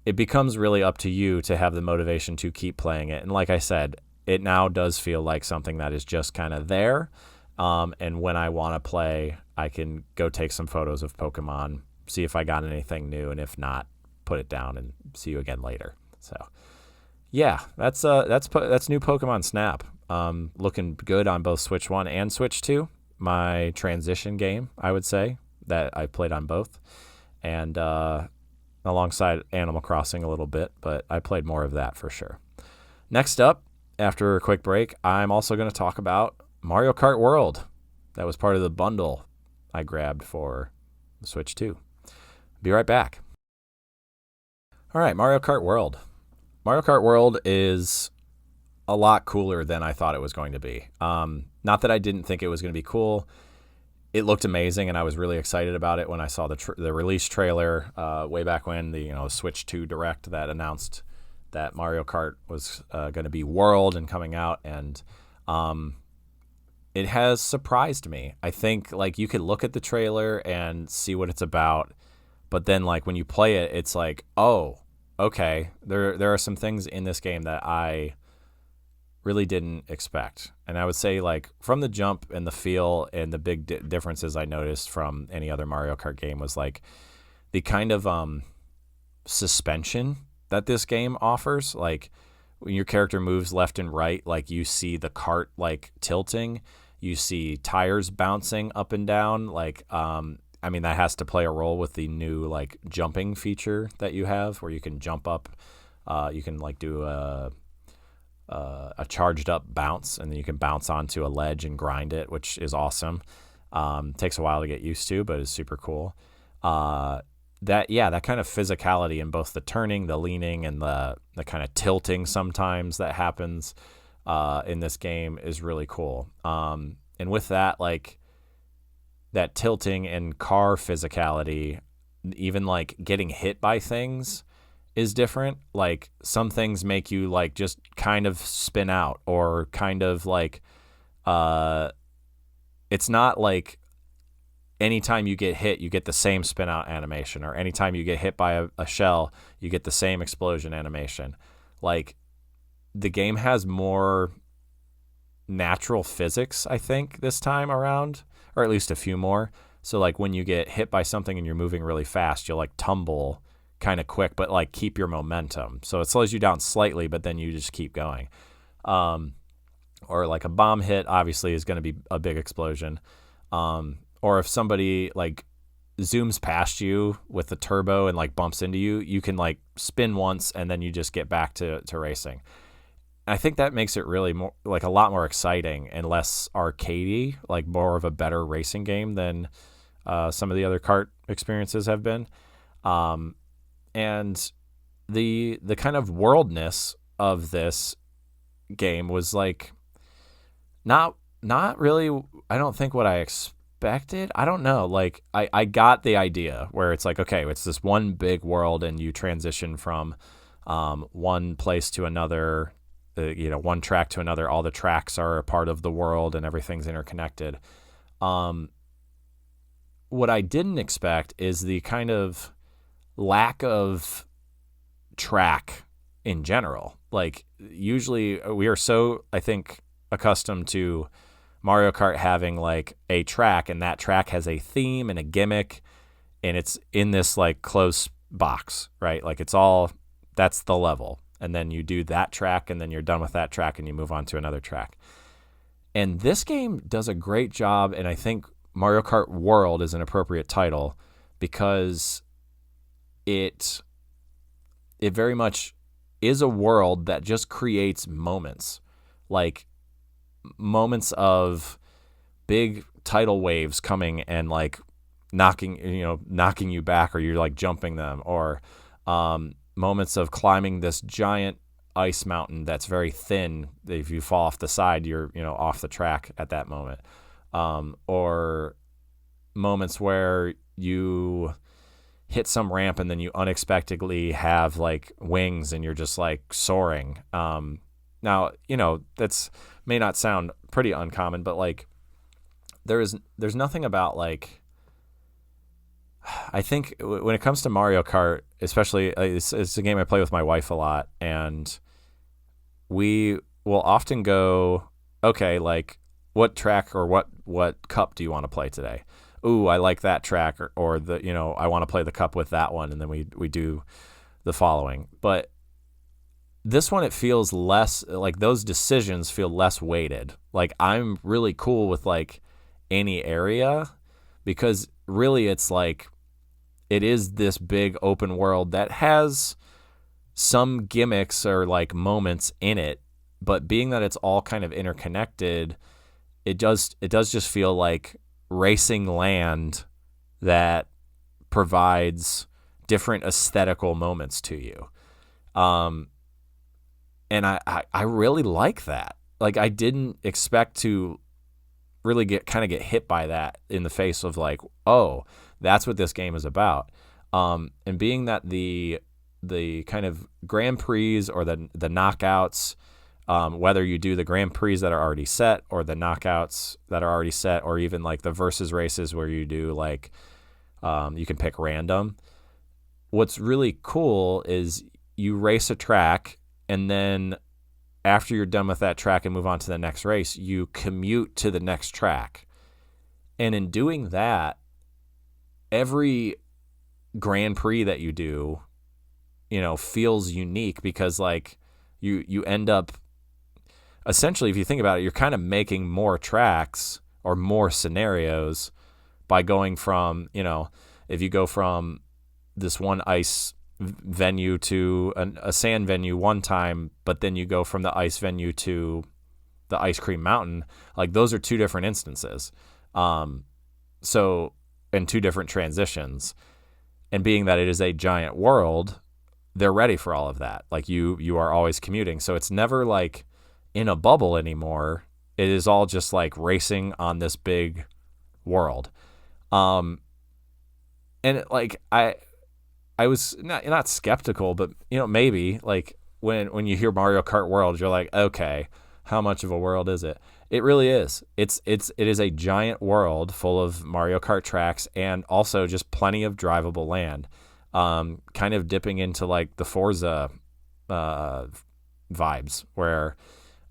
it becomes really up to you to have the motivation to keep playing it. And like I said, it now does feel like something that is just kind of there. And when I want to play, I can go take some photos of Pokemon, see if I got anything new, and if not, put it down and see you again later. So, yeah, that's new Pokemon Snap. Looking good on both Switch 1 and Switch 2. My transition game, I would say, that I played on both. And alongside Animal Crossing a little bit, but I played more of that for sure. Next up, after a quick break, I'm also going to talk about Mario Kart World. That was part of the bundle I grabbed for the Switch 2. Be right back. All right, Mario Kart World. Mario Kart World is a lot cooler than I thought it was going to be. Not that I didn't think it was going to be cool. It looked amazing, and I was really excited about it when I saw the release trailer way back when, the Switch 2 Direct that announced that Mario Kart was going to be World and coming out, and it has surprised me. I think like you could look at the trailer and see what it's about, but then like when you play it, it's like, oh, okay, there are some things in this game that I really didn't expect. And I would say like from the jump and the feel and the big differences I noticed from any other Mario Kart game was like the kind of suspension that this game offers. Like when your character moves left and right, like you see the cart like tilting, you see tires bouncing up and down. Like, I mean, that has to play a role with the new like jumping feature that you have where you can jump up. You can like do a charged up bounce, and then you can bounce onto a ledge and grind it, which is awesome. Takes a while to get used to, but is super cool. That kind of physicality in both the turning, the leaning, and the kind of tilting sometimes that happens in this game is really cool. And with that, like that tilting and car physicality, even like getting hit by things is different. Like some things make you like just kind of spin out, or kind of like it's not like anytime you get hit you get the same spin out animation, or anytime you get hit by a shell you get the same explosion animation. Like the game has more natural physics, I think, this time around, or at least a few more. So like when you get hit by something and you're moving really fast, you'll like tumble kind of quick, but like keep your momentum. So it slows you down slightly, but then you just keep going. Or like a bomb hit obviously is going to be a big explosion. Or if somebody like zooms past you with the turbo and like bumps into you, you can like spin once and then you just get back to racing. I think that makes it really more like a lot more exciting and less arcadey, like more of a better racing game than some of the other kart experiences have been. And the kind of worldness of this game was like not really, I don't think, what I expected. I don't know. Like I got the idea where it's like, okay, it's this one big world and you transition from one place to another, one track to another. All the tracks are a part of the world and everything's interconnected. What I didn't expect is the kind of lack of track in general. Like usually we are so, I think, accustomed to Mario Kart having like a track, and that track has a theme and a gimmick, and it's in this like close box, right? Like it's all, that's the level. And then you do that track, and then you're done with that track, and you move on to another track. And this game does a great job, and I think Mario Kart World is an appropriate title because it very much is a world that just creates moments, like moments of big tidal waves coming and like knocking you back, or you're like jumping them, or moments of climbing this giant ice mountain that's very thin. If you fall off the side, you're off the track at that moment, or moments where you hit some ramp and then you unexpectedly have like wings and you're just like soaring. Now, that's may not sound pretty uncommon, but like there's nothing about like, I think when it comes to Mario Kart, especially it's a game I play with my wife a lot, and we will often go, okay, like what track or what cup do you want to play today? Ooh, I like that track, or the I want to play the cup with that one, and then we do the following. But this one, it feels less like those decisions feel less weighted. Like I'm really cool with like any area, because really it's like it is this big open world that has some gimmicks or like moments in it, but being that it's all kind of interconnected, it does just feel like racing land that provides different aesthetical moments to you. And I really like that. Like I didn't expect to really get hit by that in the face of like, oh, that's what this game is about. And being that the kind of Grand Prix or the knockouts, whether you do the Grand Prix that are already set or the knockouts that are already set, or even like the versus races where you do like, you can pick random. What's really cool is you race a track, and then after you're done with that track and move on to the next race, you commute to the next track. And in doing that, every Grand Prix that you do, feels unique, because like you end up, essentially, if you think about it, you're kind of making more tracks or more scenarios by going from, if you go from this one ice venue to a sand venue one time, but then you go from the ice venue to the ice cream mountain, like those are two different instances. So, and two different transitions. And being that it is a giant world, they're ready for all of that. Like you are always commuting. So it's never like in a bubble anymore. It is all just like racing on this big world. And like I was not skeptical, but maybe like when you hear Mario Kart World, you're like, okay, how much of a world is it? It really is. It is a giant world full of Mario Kart tracks, and also just plenty of drivable land. Kind of dipping into like the Forza vibes, where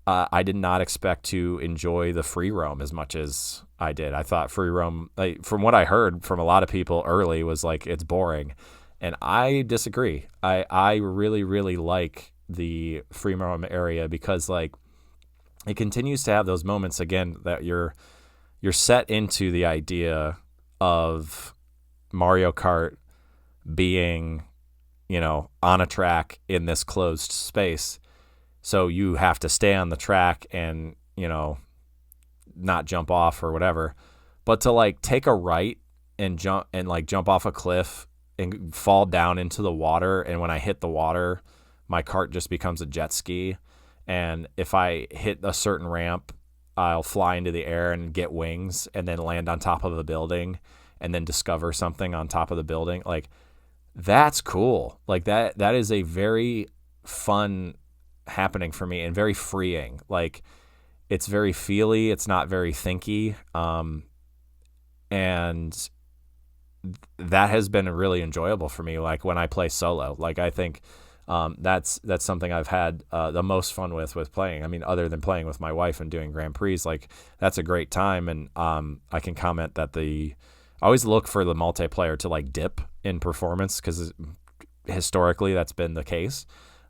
I did not expect to enjoy the free roam as much as I did. I thought free roam, like, from what I heard from a lot of people early, was like it's boring. And I disagree. I really, really like the free roam area, because like it continues to have those moments again that you're set into the idea of Mario Kart being, on a track in this closed space. So you have to stay on the track and, not jump off or whatever. But to like take a right and jump off a cliff and fall down into the water, and when I hit the water, my cart just becomes a jet ski. And if I hit a certain ramp, I'll fly into the air and get wings, and then land on top of a building, and then discover something on top of the building. Like, that's cool. Like that is a very fun happening for me, and very freeing. Like, it's very feely. It's not very thinky. And that has been really enjoyable for me. Like when I play solo, like I think that's something I've had the most fun with playing. I mean, other than playing with my wife and doing Grand Prix, like that's a great time. And I can comment that I always look for the multiplayer to like dip in performance because historically that's been the case.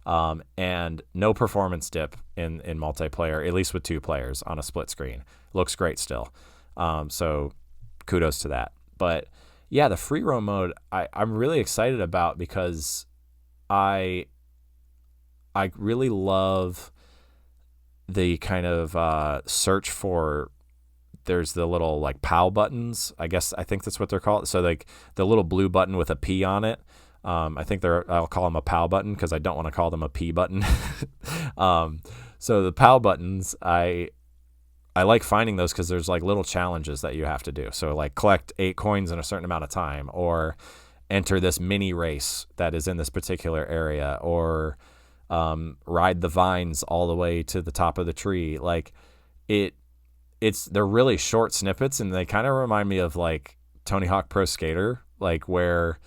And no performance dip in multiplayer, at least with 2 players on a split screen. Looks great still. So kudos to that. But yeah, the free roam mode I'm really excited about because I really love the kind of search for. There's the little like POW buttons. I think that's what they're called. So like the little blue button with a P on it. I think I'll call them a POW button because I don't want to call them a P button. So the POW buttons, I like finding those because there's like little challenges that you have to do. So like collect 8 coins in a certain amount of time, or enter this mini race that is in this particular area, or ride the vines all the way to the top of the tree. Like they're really short snippets, and they kind of remind me of like Tony Hawk Pro Skater, like where,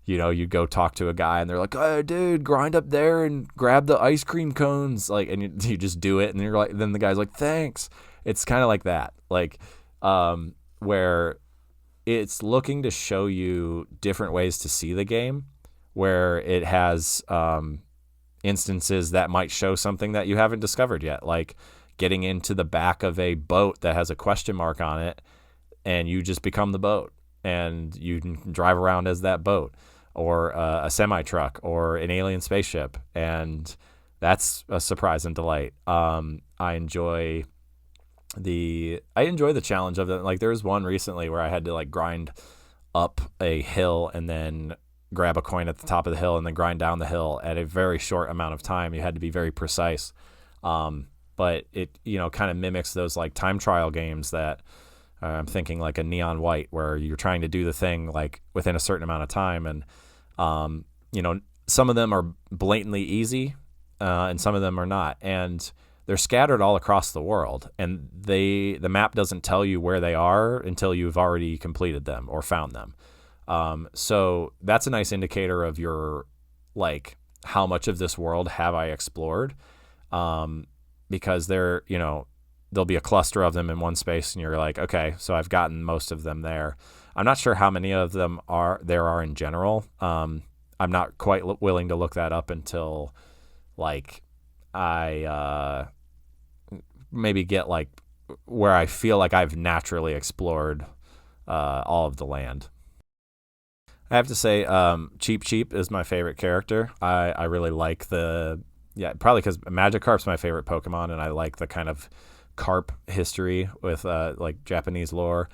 you go talk to a guy and they're like, "Oh, dude, grind up there and grab the ice cream cones." Like, and you just do it. And you're like, then the guy's like, "Thanks." It's kind of like that, like, where it's looking to show you different ways to see the game, where it has, instances that might show something that you haven't discovered yet. Like, getting into the back of a boat that has a question mark on it, and you just become the boat, and you can drive around as that boat, or a semi-truck, or an alien spaceship, and that's a surprise and delight. I enjoy the challenge of it. Like there was one recently where I had to like grind up a hill and then grab a coin at the top of the hill and then grind down the hill at a very short amount of time. You had to be very precise. But it, kind of mimics those like time trial games that I'm thinking like a Neon White, where you're trying to do the thing like within a certain amount of time. And, some of them are blatantly easy, and some of them are not. And they're scattered all across the world, and the map doesn't tell you where they are until you've already completed them or found them. So that's a nice indicator of your, like, how much of this world have I explored? Because there'll be a cluster of them in one space, and you're like, okay, so I've gotten most of them there. I'm not sure how many of them there are in general. I'm not quite willing to look that up until like I maybe get like where I feel like I've naturally explored all of the land. I have to say, Cheep Cheep is my favorite character. I really like probably because Magikarp's my favorite Pokemon, and I like the kind of carp history with like Japanese lore.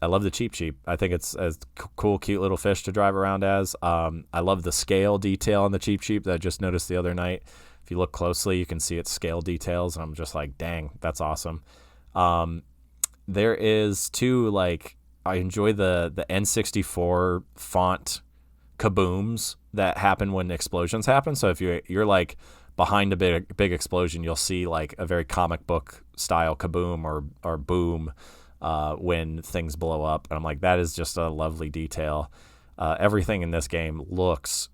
I love the Cheep Cheep. I think it's a cool, cute little fish to drive around as. I love the scale detail on the Cheep Cheep that I just noticed the other night. If you look closely, you can see its scale details, and I'm just like, dang, that's awesome. There is too, like, I enjoy the N64 font kabooms that happen when explosions happen. So if you're like behind a big explosion, you'll see like a very comic book style kaboom or boom when things blow up. And I'm like, that is just a lovely detail. Everything in this game looks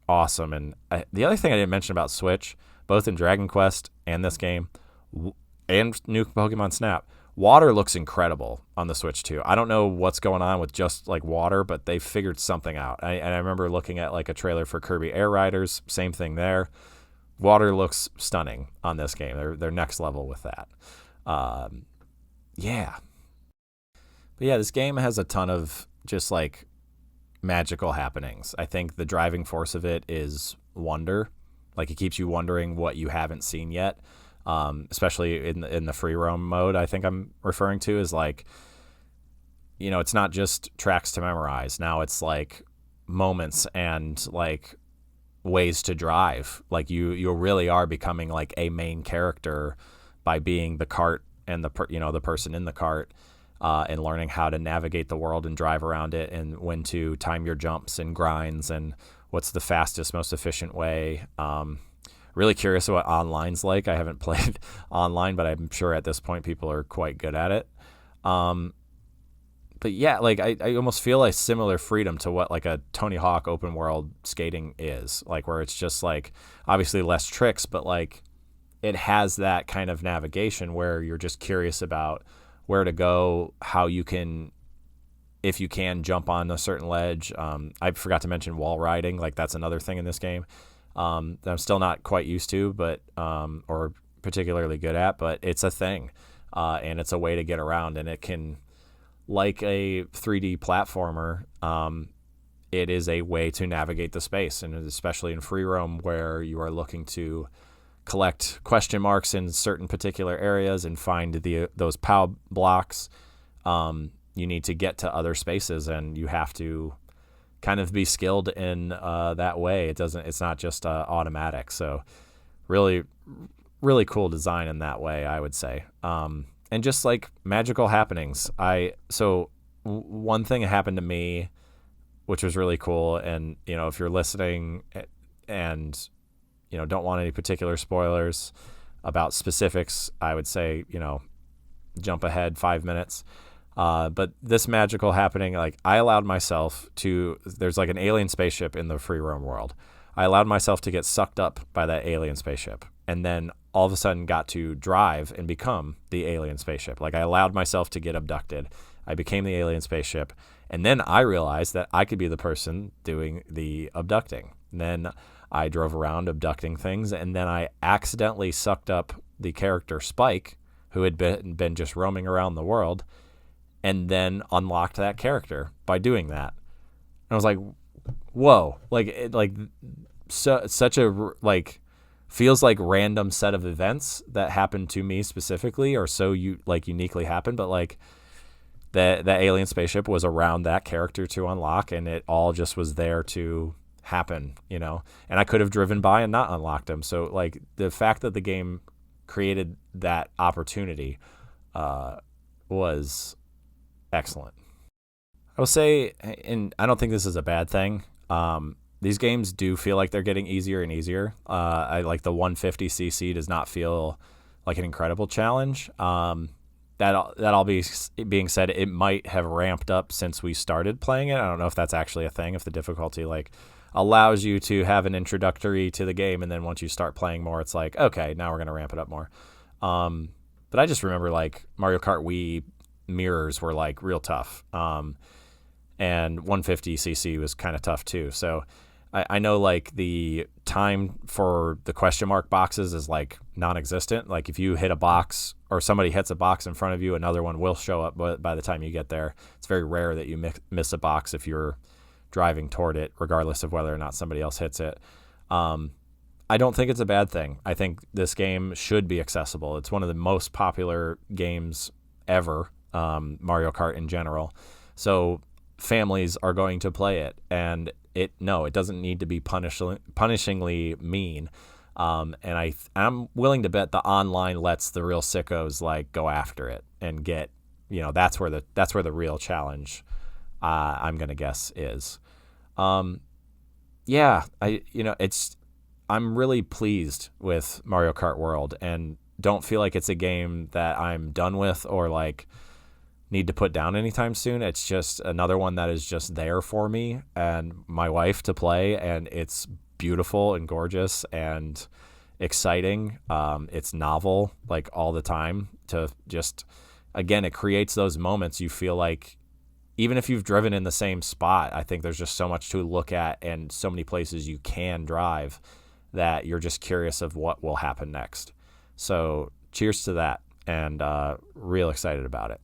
awesome. And the other thing I didn't mention about Switch, both in Dragon Quest and this game, and new Pokemon Snap, water looks incredible on the Switch too. I don't know what's going on with just like water, but they figured something out. And I remember looking at like a trailer for Kirby Air Riders, same thing there. Water looks stunning on this game. They're next level with that. Yeah. But yeah, this game has a ton of just like magical happenings. I think the driving force of it is wonder. Like, it keeps you wondering what you haven't seen yet. Especially in the free roam mode, I think I'm referring to, is like, it's not just tracks to memorize. Now it's like moments and like ways to drive. Like you really are becoming like a main character by being the cart and the person in the cart, and learning how to navigate the world and drive around it, and when to time your jumps and grinds, and what's the fastest, most efficient way. Really curious what online's like. I haven't played online, but I'm sure at this point people are quite good at it. but yeah, like I almost feel a similar freedom to what like a Tony Hawk open world skating is, like where it's just like obviously less tricks, but like it has that kind of navigation where you're just curious about where to go, how you can, if you can jump on a certain ledge. I forgot to mention wall riding. Like that's another thing in this game that I'm still not quite used to, but or particularly good at, but it's a thing, and it's a way to get around, and it can, like a 3D platformer, it is a way to navigate the space, and especially in free roam where you are looking to collect question marks in certain particular areas and find those POW blocks. You need to get to other spaces, and you have to kind of be skilled in that way. It's not just automatic. So really, really cool design in that way, I would say. And just like magical happenings. One thing happened to me, which was really cool. And, if you're listening and, don't want any particular spoilers about specifics, I would say, jump ahead 5 minutes. But this magical happening, like I allowed myself there's like an alien spaceship in the free roam world. I allowed myself to get sucked up by that alien spaceship, and then all of a sudden got to drive and become the alien spaceship. Like I allowed myself to get abducted. I became the alien spaceship, and then I realized that I could be the person doing the abducting. And then I drove around abducting things, and then I accidentally sucked up the character Spike, who had been just roaming around the world, and then unlocked that character by doing that. And I was like, whoa, such a feels like random set of events that happened to me specifically, or so uniquely happened, but like that alien spaceship was around that character to unlock, and it all just was there to happen, and I could have driven by and not unlocked them. So like the fact that the game created that opportunity was excellent. I will say, and I don't think this is a bad thing, these games do feel like they're getting easier and easier. I like the 150cc does not feel like an incredible challenge. That all being said, it might have ramped up since we started playing it. I don't know if that's actually a thing, if the difficulty like allows you to have an introductory to the game, and then once you start playing more, it's like, okay, now we're going to ramp it up more. But I just remember like Mario Kart Wii mirrors were like real tough. And 150cc was kind of tough too. So I know like the time for the question mark boxes is like non-existent. Like if you hit a box or somebody hits a box in front of you, another one will show up by the time you get there. It's very rare that you miss a box if you're driving toward it, regardless of whether or not somebody else hits it. I don't think it's a bad thing. I think this game should be accessible. It's one of the most popular games ever, Mario Kart in general. So families are going to play it, and it doesn't need to be punishingly mean. And I'm willing to bet the online lets the real sickos like go after it and get, that's where the real challenge, I'm gonna guess is. I'm really pleased with Mario Kart World, and don't feel like it's a game that I'm done with or like need to put down anytime soon. It's just another one that is just there for me and my wife to play, and it's beautiful and gorgeous and exciting. It's novel like all the time. To just, again, it creates those moments you feel like, even if you've driven in the same spot, I think there's just so much to look at and so many places you can drive that you're just curious of what will happen next. So cheers to that, and real excited about it.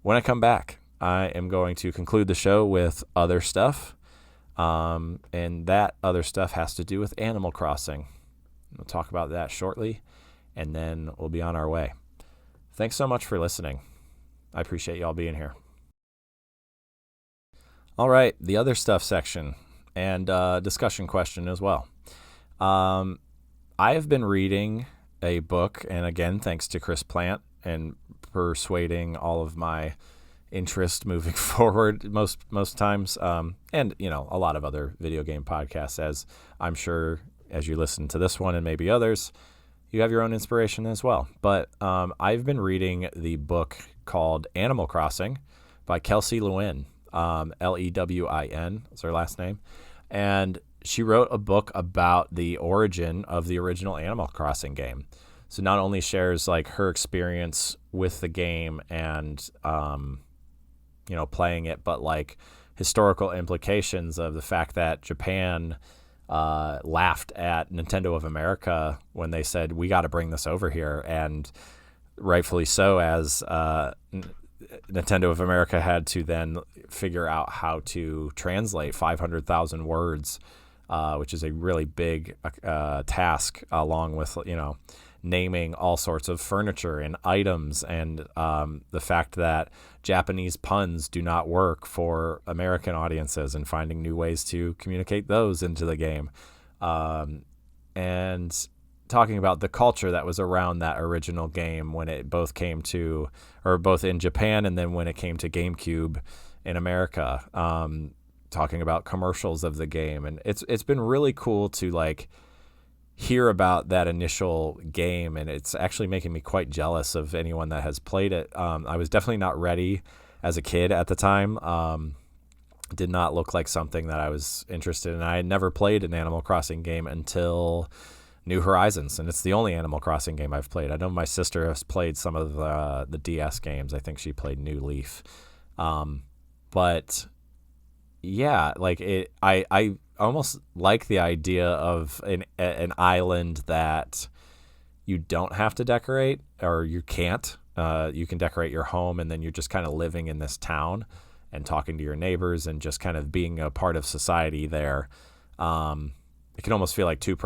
When I come back, I am going to conclude the show with other stuff, and that other stuff has to do with Animal Crossing. We'll talk about that shortly, and then we'll be on our way. Thanks so much for listening. I appreciate y'all being here. All right, the other stuff section and discussion question as well. I have been reading a book, and again, thanks to Chris Plant and persuading all of my interest moving forward most times, and a lot of other video game podcasts, as I'm sure as you listen to this one and maybe others, you have your own inspiration as well. But I've been reading the book called Animal Crossing by Kelsey Lewin, Lewin is her last name. And she wrote a book about the origin of the original Animal Crossing game. So not only shares like her experience with the game and, playing it, but like historical implications of the fact that Japan laughed at Nintendo of America when they said, we got to bring this over here. And rightfully so, as Nintendo of America had to then figure out how to translate 500,000 words, which is a really big task, along with, naming all sorts of furniture and items, and the fact that Japanese puns do not work for American audiences, and finding new ways to communicate those into the game. And talking about the culture that was around that original game when it both in Japan and then when it came to GameCube in America. Talking about commercials of the game, and it's been really cool to like hear about that initial game, and it's actually making me quite jealous of anyone that has played it. I was definitely not ready as a kid at the time. Did not look like something that I was interested in. I had never played an Animal Crossing game until New Horizons, and it's the only Animal Crossing game I've played. I know my sister has played some of the DS games. I think she played New Leaf. But yeah, like I almost like the idea of an island that you don't have to decorate, or you can't. You can decorate your home, and then you're just kind of living in this town and talking to your neighbors and just kind of being a part of society there. It can almost feel like too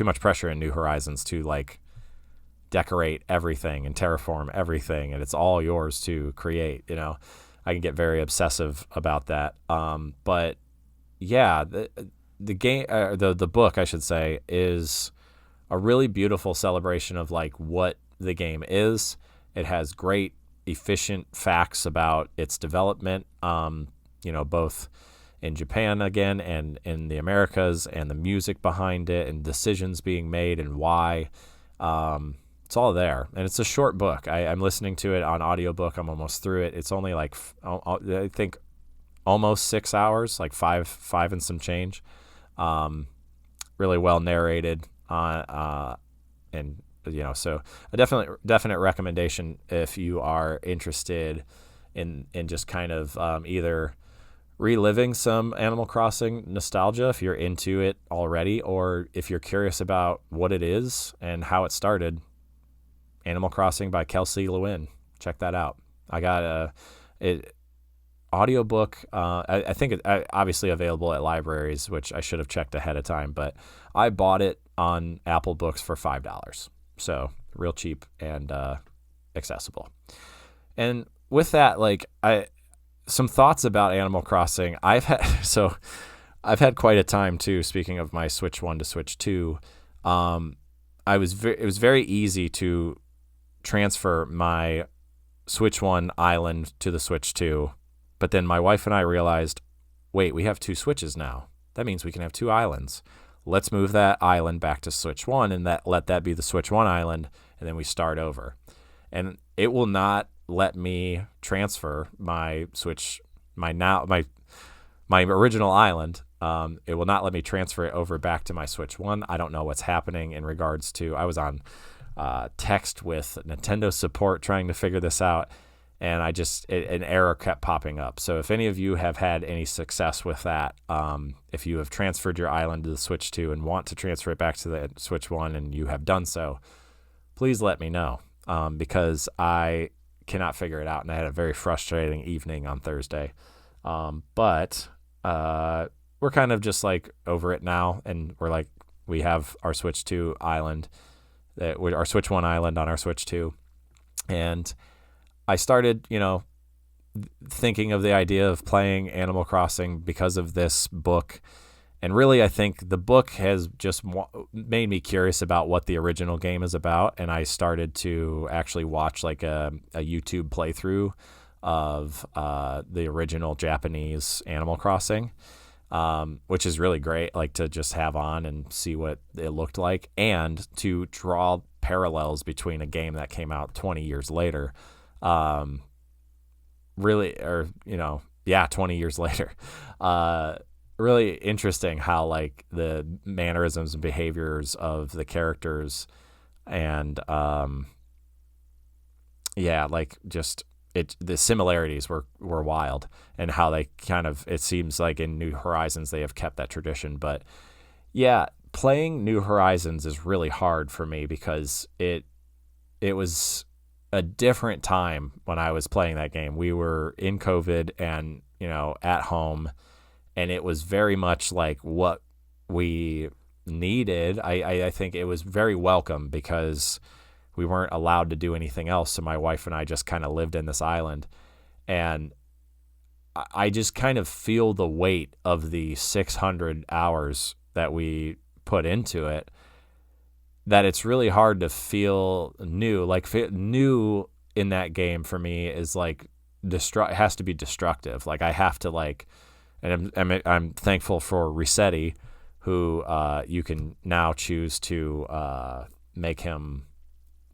much pressure in New Horizons to like decorate everything and terraform everything, and it's all yours to create. I can get very obsessive about that. But yeah, the game, the book, I should say, is a really beautiful celebration of like what the game is. It has great, efficient facts about its development, both in Japan again and in the Americas, and the music behind it and decisions being made and why. It's all there, and it's a short book. I'm listening to it on audiobook. I'm almost through it. It's only like, I think, almost 6 hours, like five and some change. Really well narrated, and so a definite recommendation if you are interested in just kind of either reliving some Animal Crossing nostalgia if you're into it already, or if you're curious about what it is and how it started. Animal Crossing by Kelsey Lewin. Check that out. I got audiobook. I think it obviously available at libraries, which I should have checked ahead of time, but I bought it on Apple Books for $5. So real cheap and accessible. And with that, like some thoughts about Animal Crossing. I've had quite a time too. Speaking of my Switch 1 to Switch 2, it was very easy to transfer my Switch 1 island to the Switch 2, but then my wife and I realized, wait, we have 2 Switches now. That means we can have 2 islands. Let's move that island back to Switch 1 and let that be the Switch 1 island, and then we start over. And it will not let me transfer my Switch, my original island. It will not let me transfer it over back to my Switch 1. I don't know what's happening in regards to, I was on text with Nintendo support trying to figure this out, and an error kept popping up. So if any of you have had any success with that, if you have transferred your island to the Switch 2 and want to transfer it back to the Switch 1 and you have done so, please let me know, because I cannot figure it out, and I had a very frustrating evening on Thursday. But we're kind of just like over it now, and we're like, we have our Switch 2 island, our Switch 1 island on our Switch 2, and I started, thinking of the idea of playing Animal Crossing because of this book. And really, I think the book has just made me curious about what the original game is about. And I started to actually watch like a YouTube playthrough of the original Japanese Animal Crossing, which is really great, like to just have on and see what it looked like, and to draw parallels between a game that came out 20 years later. really, or, 20 years later. Really interesting how like the mannerisms and behaviors of the characters and like just the similarities were wild, and how they kind of, it seems like in New Horizons they have kept that tradition. But yeah, playing New Horizons is really hard for me because it was a different time when I was playing that game. We were in COVID and, at home, and it was very much like what we needed. I think it was very welcome because we weren't allowed to do anything else. So my wife and I just kind of lived in this island, and I just kind of feel the weight of the 600 hours that we put into it, that it's really hard to feel new. Like new in that game for me is like it has to be destructive. Like I have to like, and I'm thankful for Resetti, who you can now choose to make him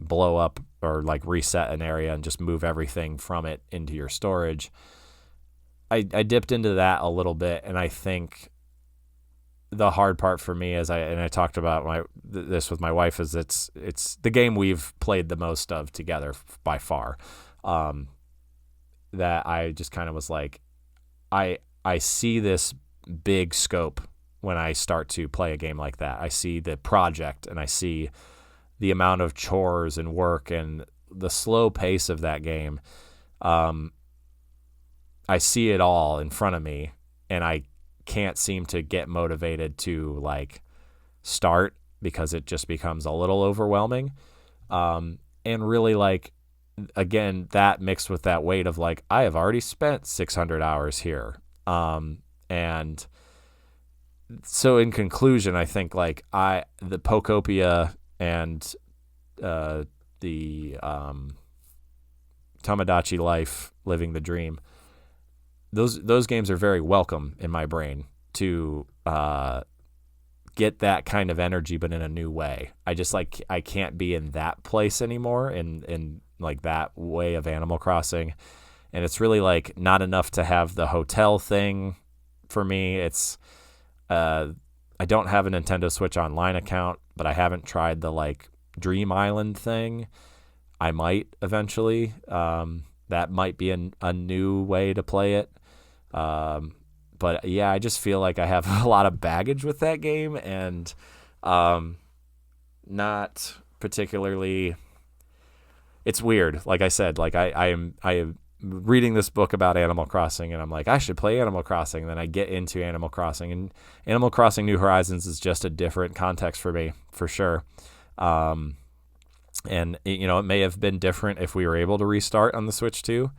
blow up or like reset an area and just move everything from it into your storage. I dipped into that a little bit, and I think the hard part for me, I talked about this with my wife, is it's the game we've played the most of together by far. That I just kind of was like, I see this big scope when I start to play a game like that. I see the project, and I see the amount of chores and work and the slow pace of that game. I see it all in front of me, and I can't seem to get motivated to like start because it just becomes a little overwhelming. And really, like, again, that mixed with that weight of like, I have already spent 600 hours here. And so in conclusion, I think like the Pokopia and the Tomodachi Life, Living the Dream, those games are very welcome in my brain to get that kind of energy, but in a new way. I just like, I can't be in that place anymore, in like that way of Animal Crossing. And it's really like not enough to have the hotel thing for me. It's I don't have a Nintendo Switch Online account, but I haven't tried the like Dream Island thing. I might eventually. That might be a new way to play it. But yeah, I just feel like I have a lot of baggage with that game, and not particularly. It's weird. Like I said, like I am reading this book about Animal Crossing, and I'm like, I should play Animal Crossing. And then I get into Animal Crossing, and Animal Crossing New Horizons is just a different context for me, for sure. And it may have been different if we were able to restart on the Switch 2.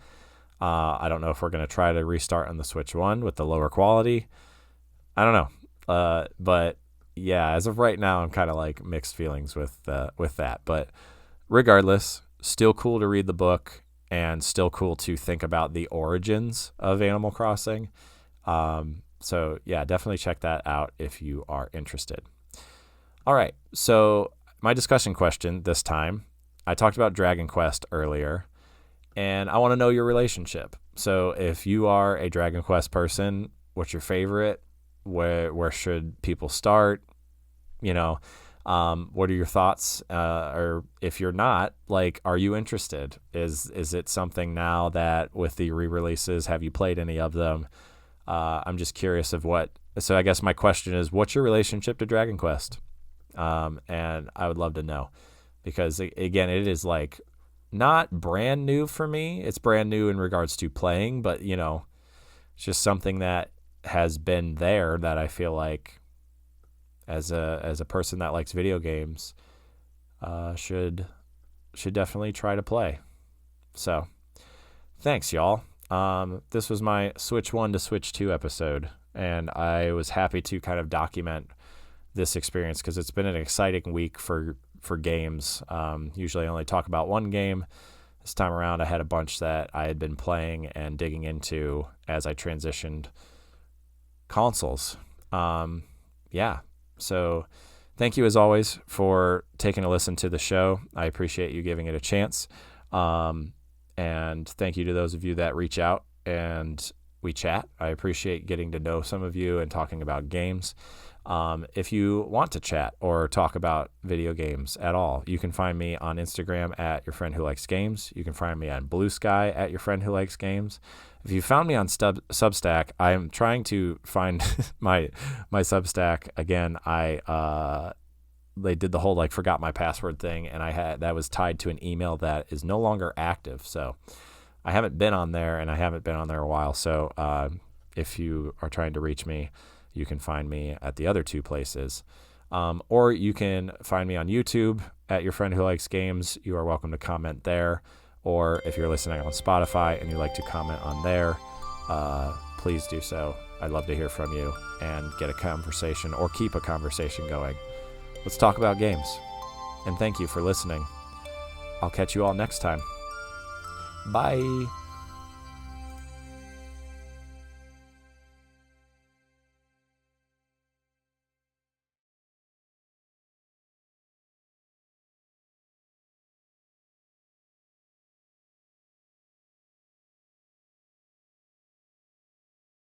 I don't know if we're going to try to restart on the Switch 1 with the lower quality. I don't know. But yeah, as of right now, I'm kind of like mixed feelings with that. But regardless, still cool to read the book, and still cool to think about the origins of Animal Crossing. So yeah, definitely check that out if you are interested. All right. So my discussion question this time, I talked about Dragon Quest earlier, and I want to know your relationship. So if you are a Dragon Quest person, what's your favorite? Where should people start? What are your thoughts? Or if you're not, like, are you interested? Is it something now that with the re-releases, have you played any of them? I'm just curious of so I guess my question is, what's your relationship to Dragon Quest? And I would love to know, because again, it is like not brand new for me. It's brand new in regards to playing, but it's just something that has been there that I feel like as a person that likes video games, should definitely try to play. So thanks, y'all. This was my Switch 1 to Switch 2 episode, and I was happy to kind of document this experience because it's been an exciting week for games. Usually I only talk about one game. This time around I had a bunch that I had been playing and digging into as I transitioned consoles. Yeah. So thank you as always for taking a listen to the show. I appreciate you giving it a chance. And thank you to those of you that reach out and we chat. I appreciate getting to know some of you and talking about games. If you want to chat or talk about video games at all, you can find me on Instagram at Your Friend Who Likes Games. You can find me on Blue Sky at Your Friend Who Likes Games. If you found me on Substack, I'm trying to find my Substack again. They did the whole like forgot my password thing, and that was tied to an email that is no longer active. So I haven't been on there, and I haven't been on there a while. So if you are trying to reach me, you can find me at the other two places. Or you can find me on YouTube at Your Friend Who Likes Games. You are welcome to comment there. Or if you're listening on Spotify and you'd like to comment on there, please do so. I'd love to hear from you and get a conversation or keep a conversation going. Let's talk about games. And thank you for listening. I'll catch you all next time. Bye.